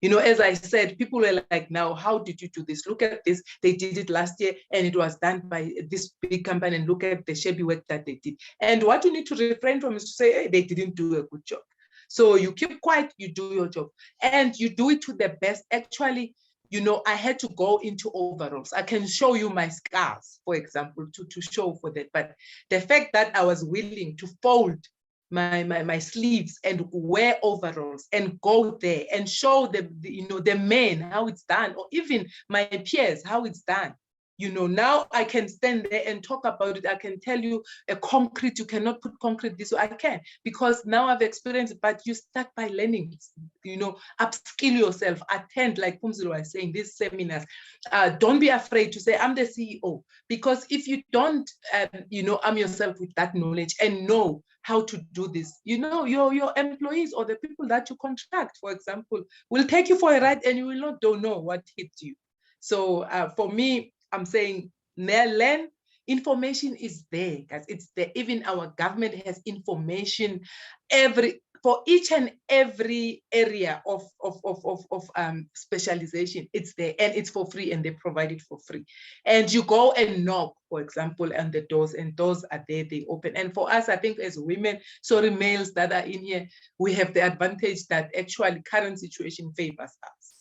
As I said, people were like, now, how did you do this? Look at this. They did it last year, and it was done by this big company, and look at the shabby work that they did. And what you need to refrain from is to say, hey, they didn't do a good job. So you keep quiet, you do your job, and you do it to the best. Actually, I had to go into overalls. I can show you my scars, for example, to show for that. But the fact that I was willing to fold my sleeves and wear overalls and go there and show the men how it's done, or even my peers how it's done. Now I can stand there and talk about it. I can tell you a concrete, you cannot put concrete this way. I can, because now I've experienced it. But you start by learning, upskill yourself, attend, like Phumzile was saying, these seminars. Don't be afraid to say, I'm the CEO, because if you don't, arm yourself with that knowledge and know how to do this, your employees or the people that you contract, for example, will take you for a ride, and you don't know what hit you. So for me, I'm saying, learn. Information is there, guys. It's there. Even our government has information. for each and every area of specialization, it's there, and it's for free, and they provide it for free. And you go and knock, for example, on the doors, and doors are there, they open. And for us, I think as women, sorry, males that are in here, we have the advantage that actually current situation favors us.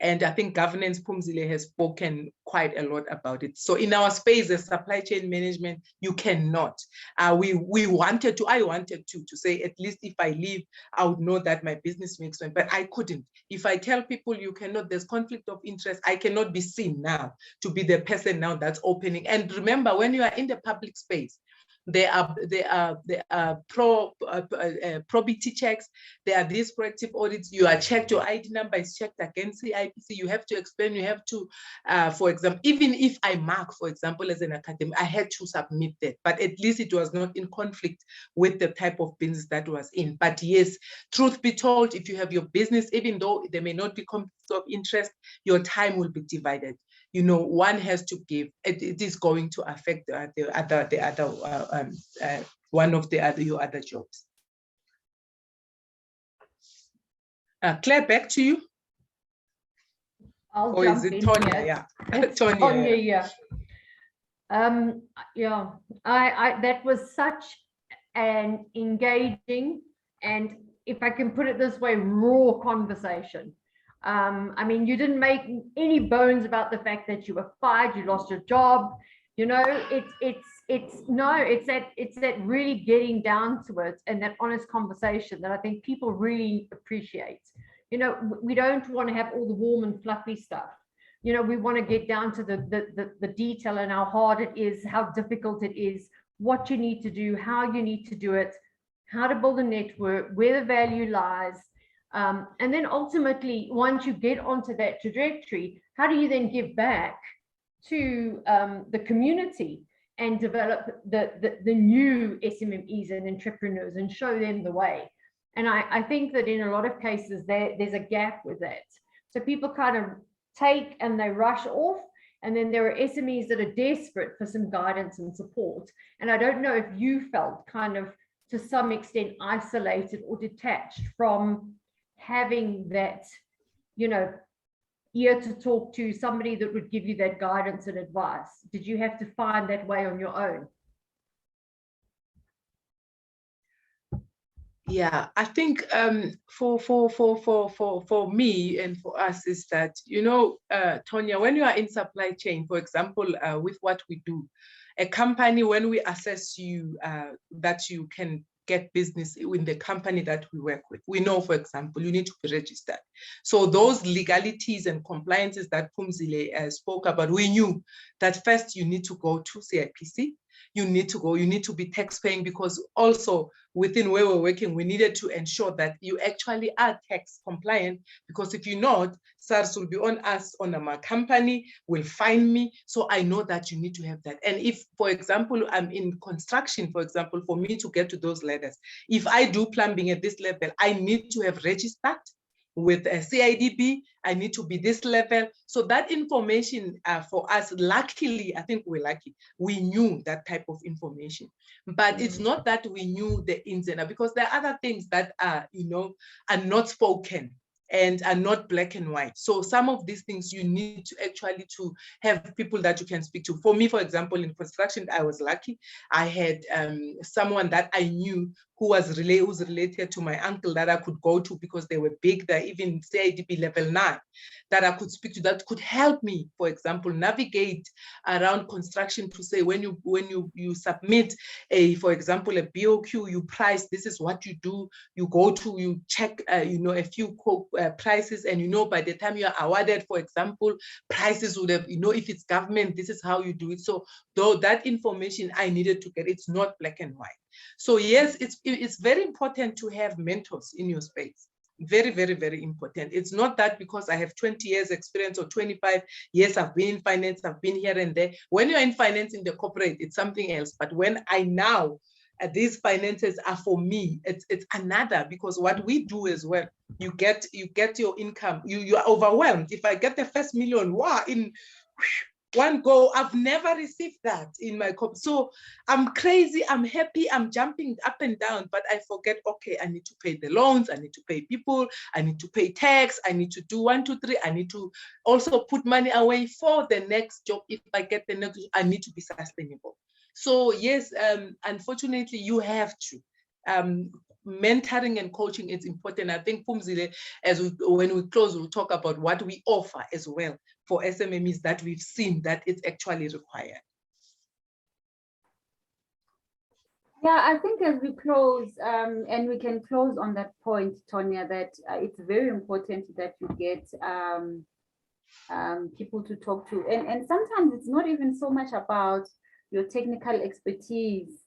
And I think governance, Phumzile has spoken quite a lot about it. So in our space as supply chain management, you cannot. I wanted to say, at least if I leave, I would know that my business makes sense, but I couldn't. If I tell people you cannot, there's conflict of interest, I cannot be seen now to be the person now that's opening. And remember, when you are in the public space, there are probity checks. There are these proactive audits. You are checked, your ID number is checked against the IPC. You have to explain, you have to, for example, even if I mark, for example, as an academic, I had to submit that, but at least it was not in conflict with the type of business that was in. But yes, truth be told, if you have your business, even though there may not be conflicts of interest, your time will be divided. You know, one has to give. It is going to affect one of your other jobs. Claire, back to you. I'll or jump is it in Tonya? here. Yeah, It's Tonya. Tonya, yeah. That was such an engaging, and if I can put it this way, raw conversation. I mean, you didn't make any bones about the fact that you were fired, you lost your job. You know, it's that really getting down to it, and that honest conversation that I think people really appreciate. You know, we don't want to have all the warm and fluffy stuff. You know, we want to get down to the detail and how hard it is, how difficult it is, what you need to do, how you need to do it, how to build a network, where the value lies. And then ultimately, once you get onto that trajectory, how do you then give back to the community and develop the new SMMEs and entrepreneurs and show them the way? And I think that in a lot of cases, there's a gap with that. So people kind of take and they rush off, and then there are SMEs that are desperate for some guidance and support. And I don't know if you felt kind of to some extent isolated or detached from having that, you know, ear to talk to, somebody that would give you that guidance and advice. Did you have to find that way on your own? Yeah, I think for me and for us is that, you know, Tonya, when you are in supply chain, for example, with what we do, a company, when we assess you that you can get business in the company that we work with, we know, for example, you need to be registered. So those legalities and compliances that Phumzile spoke about, we knew that first you need to go to CIPC. You need to be tax paying, because also within where we're working, we needed to ensure that you actually are tax compliant, because if you're not, SARS will be on us, on my company, will fine me. So I know that you need to have that. And if, for example, I'm in construction, for example, for me to get to those levels, if I do plumbing at this level, I need to have registered with a CIDB, I need to be this level. So that information for us, luckily, I think we're lucky, we knew that type of information. But it's not that we knew the ins and outs, because there are other things that are, you know, are not spoken and are not black and white. So some of these things you need to actually to have people that you can speak to. For me, for example, in construction, I was lucky. I had someone that I knew who's related to my uncle that I could go to, because they were big, they're even CIDB level 9, that I could speak to, that could help me, for example, navigate around construction, to say when you submit a, for example, a BOQ, you price, this is what you do, you go to, you check, you know, a few prices, and you know, by the time you are awarded, for example, prices would have, you know, if it's government, this is how you do it. So though that information I needed to get, it's not black and white. So yes, it's very important to have mentors in your space. Very, very, very important. It's not that because I have 20 years experience or 25 years I've been in finance, I've been here and there. When you're in finance in the corporate, it's something else. But when I now, these finances are for me, it's another, because what we do as well, you get your income, you are overwhelmed. If I get the first million, wow, one go. I've never received that in my company. So I'm crazy, I'm happy, I'm jumping up and down, but I forget, okay, I need to pay the loans, I need to pay people, I need to pay tax, I need to do 1, 2, 3, I need to also put money away for the next job. If I get the next, I need to be sustainable. So yes, unfortunately, you have to. Mentoring and coaching is important. I think Phumzile, when we close, we'll talk about what we offer as well for SMMEs that we've seen that it's actually required. Yeah, I think as we close, and we can close on that point, Tonya, that it's very important that you get people to talk to. And sometimes it's not even so much about your technical expertise.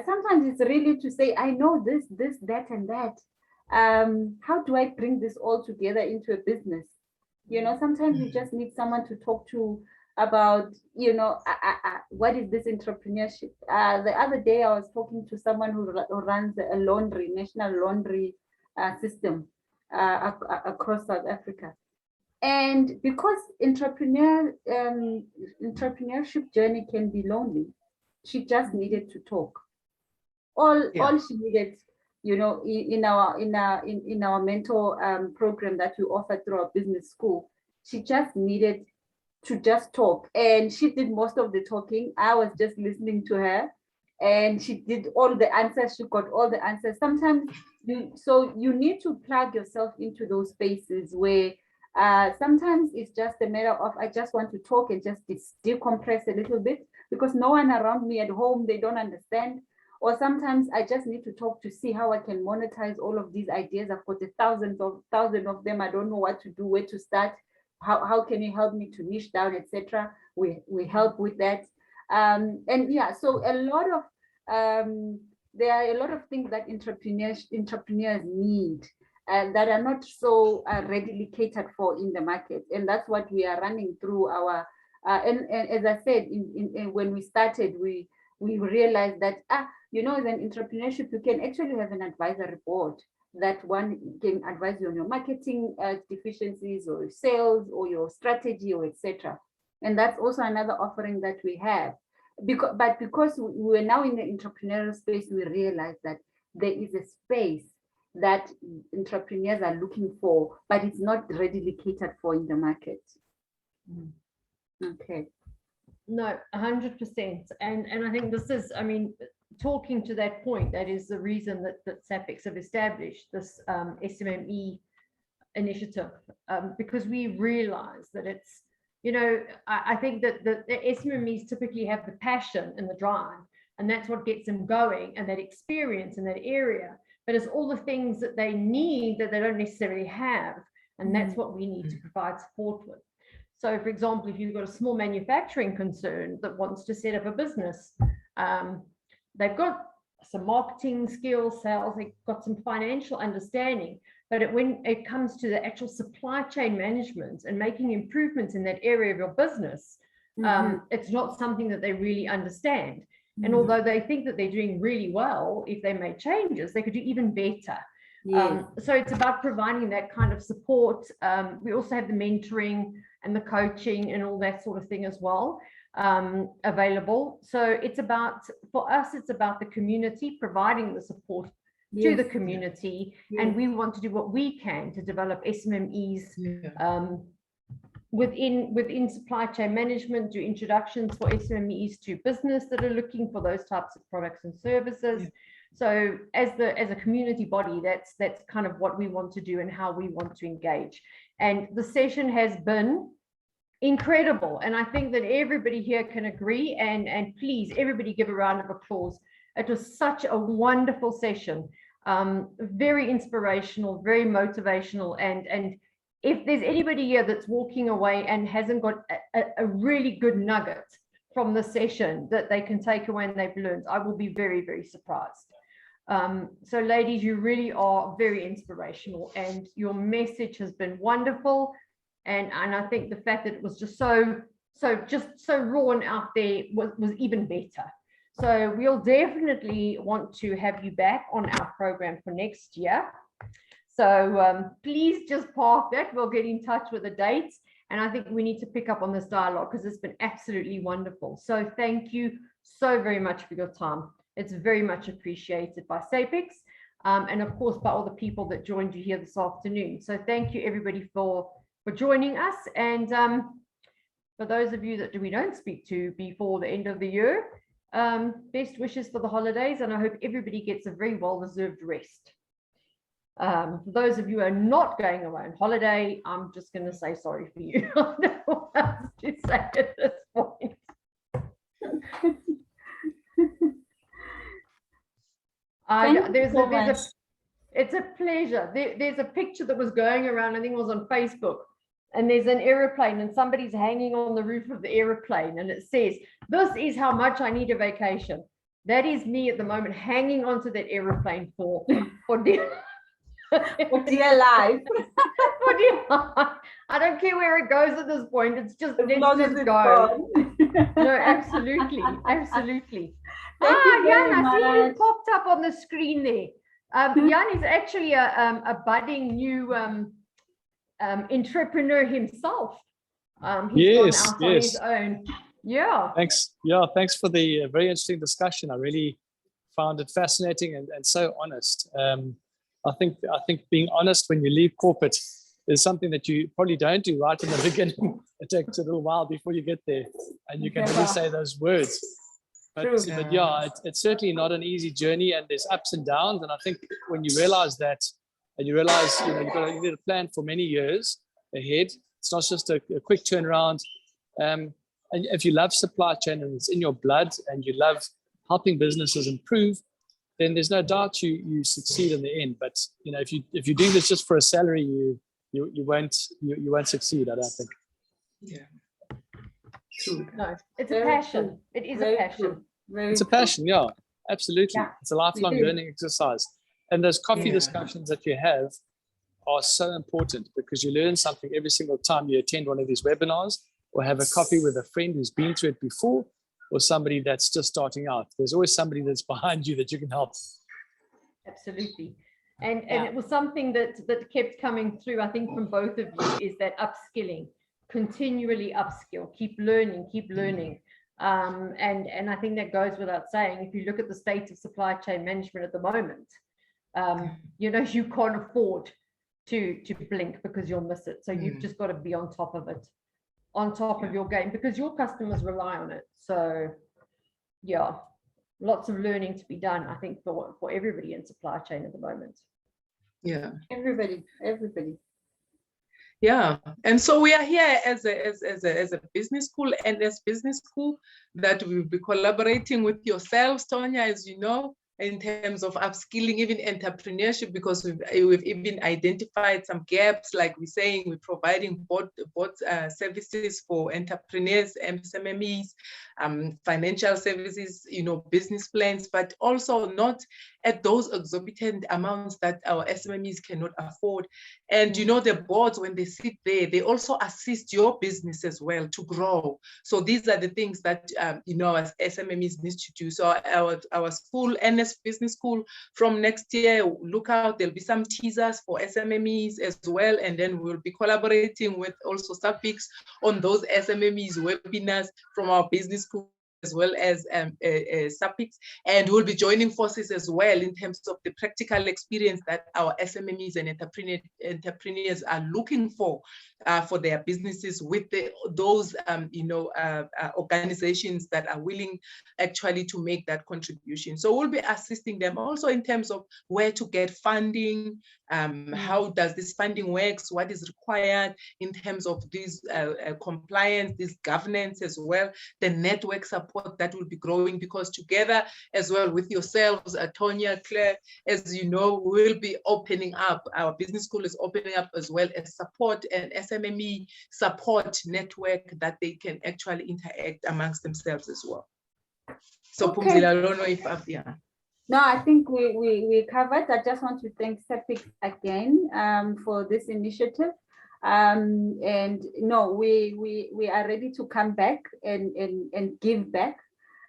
Sometimes it's really to say, I know this, that, and that. How do I bring this all together into a business? You know, sometimes you just need someone to talk to about, you know, what is this entrepreneurship? The other day I was talking to someone who runs a national laundry system across South Africa. And because entrepreneurship journey can be lonely, she just needed to talk. All she needed, you know, in our mentor program that we offer through our business school, she just needed to just talk, and she did most of the talking. I was just listening to her, and she did all the answers. She got all the answers. Sometimes you need to plug yourself into those spaces where sometimes it's just a matter of, I just want to talk and just decompress a little bit, because no one around me at home, they don't understand. Or sometimes I just need to talk to see how I can monetize all of these ideas. I've got thousands of them. I don't know what to do, where to start. How can you help me to niche down, etc. We help with that. And yeah, so a lot of there are a lot of things that entrepreneurs need, and that are not so readily catered for in the market. And that's what we are running through our and as I said, when we started, we realized that you know, as an entrepreneurship, you can actually have an advisory board that one can advise you on your marketing deficiencies or sales or your strategy or etc. And that's also another offering that we have. Because we're now in the entrepreneurial space, we realize that there is a space that entrepreneurs are looking for, but it's not readily catered for in the market. Okay. No, 100%. And I think this is, I mean, talking to that point, that is the reason that SAPEX have established this SMME initiative, because we realize that it's, you know, I think that the SMMEs typically have the passion and the drive, and that's what gets them going, and that experience in that area. But it's all the things that they need that they don't necessarily have, and that's what we need to provide support with. So, for example, if you've got a small manufacturing concern that wants to set up a business, they've got some marketing skills, sales, they've got some financial understanding, but when it comes to the actual supply chain management and making improvements in that area of your business, it's not something that they really understand. And although they think that they're doing really well, if they made changes, they could do even better. So it's about providing that kind of support. We also have the mentoring and the coaching and all that sort of thing as well available. So it's about, for us, it's about the community, providing the support to the community. And we want to do what we can to develop SMMEs within supply chain management, do introductions for SMMEs to business that are looking for those types of products and services. So as a community body, that's kind of what we want to do and how we want to engage. And the session has been incredible. And I think that everybody here can agree, and please, everybody give a round of applause. It was such a wonderful session, very inspirational, very motivational. And if there's anybody here that's walking away and hasn't got a really good nugget from the session that they can take away and they've learned, I will be very, very surprised. So ladies, you really are very inspirational, and your message has been wonderful. And I think the fact that it was just so raw and out there was even better. So we'll definitely want to have you back on our program for next year. So please just park that. We'll get in touch with the dates. And I think we need to pick up on this dialogue because it's been absolutely wonderful. So thank you so very much for your time. It's very much appreciated by SAPEX, and of course by all the people that joined you here this afternoon. So thank you everybody for joining us. And for those of you that we don't speak to before the end of the year, best wishes for the holidays, and I hope everybody gets a very well-deserved rest. For those of you who are not going away on holiday, I'm just going to say sorry for you. I don't know what else to say at this point. It's a pleasure. There's a picture that was going around, I think it was on Facebook, and there's an aeroplane and somebody's hanging on the roof of the aeroplane, and it says, "This is how much I need a vacation." That is me at the moment, hanging onto that aeroplane for dear For dear life. for dear life. I don't care where it goes at this point. It's just As long as let's it's go. gone. No, absolutely, absolutely. Thank you very Jan, I see you much. popped up on the screen there. Jan is actually a budding new entrepreneur himself. He's gone out on his own. Yeah. Thanks. Yeah, thanks for the very interesting discussion. I really found it fascinating and so honest. I think being honest when you leave corporate is something that you probably don't do right in the beginning. It takes a little while before you get there, and you can really say those words. But yeah, it's certainly not an easy journey, and there's ups and downs. And I think when you realize that, and you realize you need a plan for many years ahead. It's not just a quick turnaround. And if you love supply chain and it's in your blood, and you love helping businesses improve, then there's no doubt you succeed in the end. But if you do this just for a salary, you won't succeed, I don't think. Yeah. True. No, it's a Very passion. true. It is Very a passion. true. Very It's a true. passion, yeah, absolutely. Yeah, It's a lifelong it is. learning exercise. And those coffee Yeah. discussions that you have are so important, because you learn something every single time you attend one of these webinars or have a coffee with a friend who's been through it before, or somebody that's just starting out. There's always somebody that's behind you that you can help. Absolutely. And it was something that kept coming through, I think, from both of you, is that upskilling, continually upskill, keep learning. And I think that goes without saying. If you look at the state of supply chain management at the moment, you can't afford to blink, because you'll miss it. So you've just got to be on top of it, on top of your game, because your customers rely on it. So yeah, lots of learning to be done, I think, for everybody in supply chain at the moment. Yeah. Everybody. Yeah, and so we are here as a business school, and as business school that we'll be collaborating with yourselves, Tonya, as you know, in terms of upskilling, even entrepreneurship, because we've even identified some gaps. Like we're saying, we're providing both services for entrepreneurs, SMMEs, financial services, business plans, but also not at those exorbitant amounts that our SMMEs cannot afford. And the boards, when they sit there, they also assist your business as well to grow. So these are the things that as SMMEs need to do. So our school, NS Business School, from next year, look out, there'll be some teasers for SMMEs as well, and then we'll be collaborating with also SAPEX on those SMMEs webinars from our business school, as well as SAPEX, and we'll be joining forces as well in terms of the practical experience that our SMMEs and entrepreneurs are looking for their businesses, with those organizations that are willing actually to make that contribution. So we'll be assisting them also in terms of where to get funding, how does this funding works, what is required in terms of this compliance, this governance as well, the network support that will be growing, because together as well with yourselves, Tonya, Claire, as you know, we'll be opening up, our business school is opening up as well as support and SMME support network that they can actually interact amongst themselves as well. So Okay. Phumzile, I don't know if No, I think we covered. I just want to thank SAPEX again for this initiative. And no, we are ready to come back and give back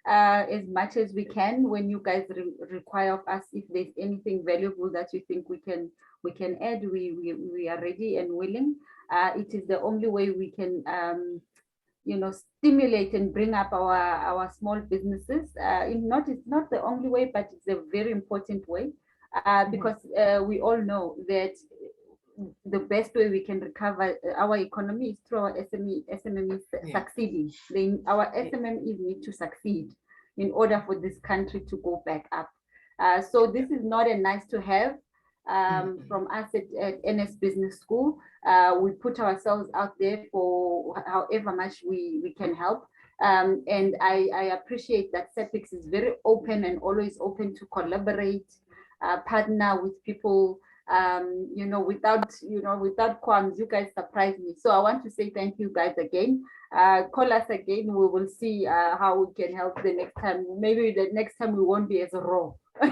as much as we can when you guys require of us. If there's anything valuable that you think we can add, we are ready and willing. It is the only way we can, stimulate and bring up our small businesses. It's not the only way, but it's a very important way, because we all know that the best way we can recover our economy is through our SMME succeeding. Our SMMEs need to succeed in order for this country to go back up. So this is not a nice to have from us at NS Business School. We put ourselves out there for however much we can help. And I appreciate that SEPIX is very open and always open to collaborate, partner with people, without qualms. You guys surprise me. So I want to say thank you guys again. Call us again. We will see how we can help the next time. Maybe the next time we won't be as raw. But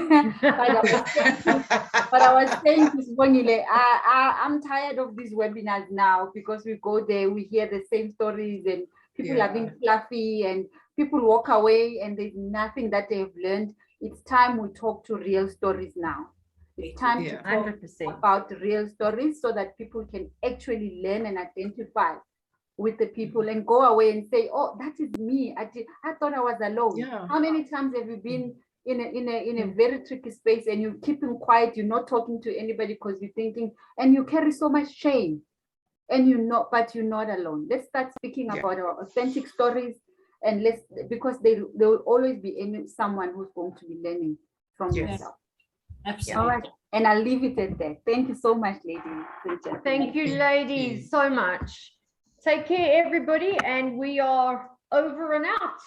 I was saying to Sibongile, I'm tired of these webinars now, because we go there, we hear the same stories, and people are being fluffy, and people walk away and there's nothing that they've learned. It's time we talk to real stories now. It's time to talk 100%. about real stories, so that people can actually learn and identify with the people and go away and say, oh, that is me. I thought I was alone. How many times have you been in a very tricky space and you're keeping quiet, you're not talking to anybody because you're thinking, and you carry so much shame, and but you're not alone. Let's start speaking about our authentic stories, and because there will always be someone who's going to be learning from yourself. Absolutely. All right, and I'll leave it at that. Thank you so much, ladies. Thank you, ladies, so much. Take care, everybody, and we are over and out.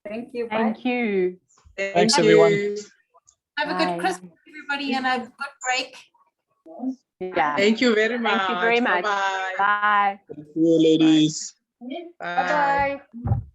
Thank you. Thank you. Thanks, everyone. Have a good Christmas, everybody, and a good break. Yeah. Thank you very much. Thank you very much. Bye-bye. Bye. Thank you, ladies. Bye. Bye-bye.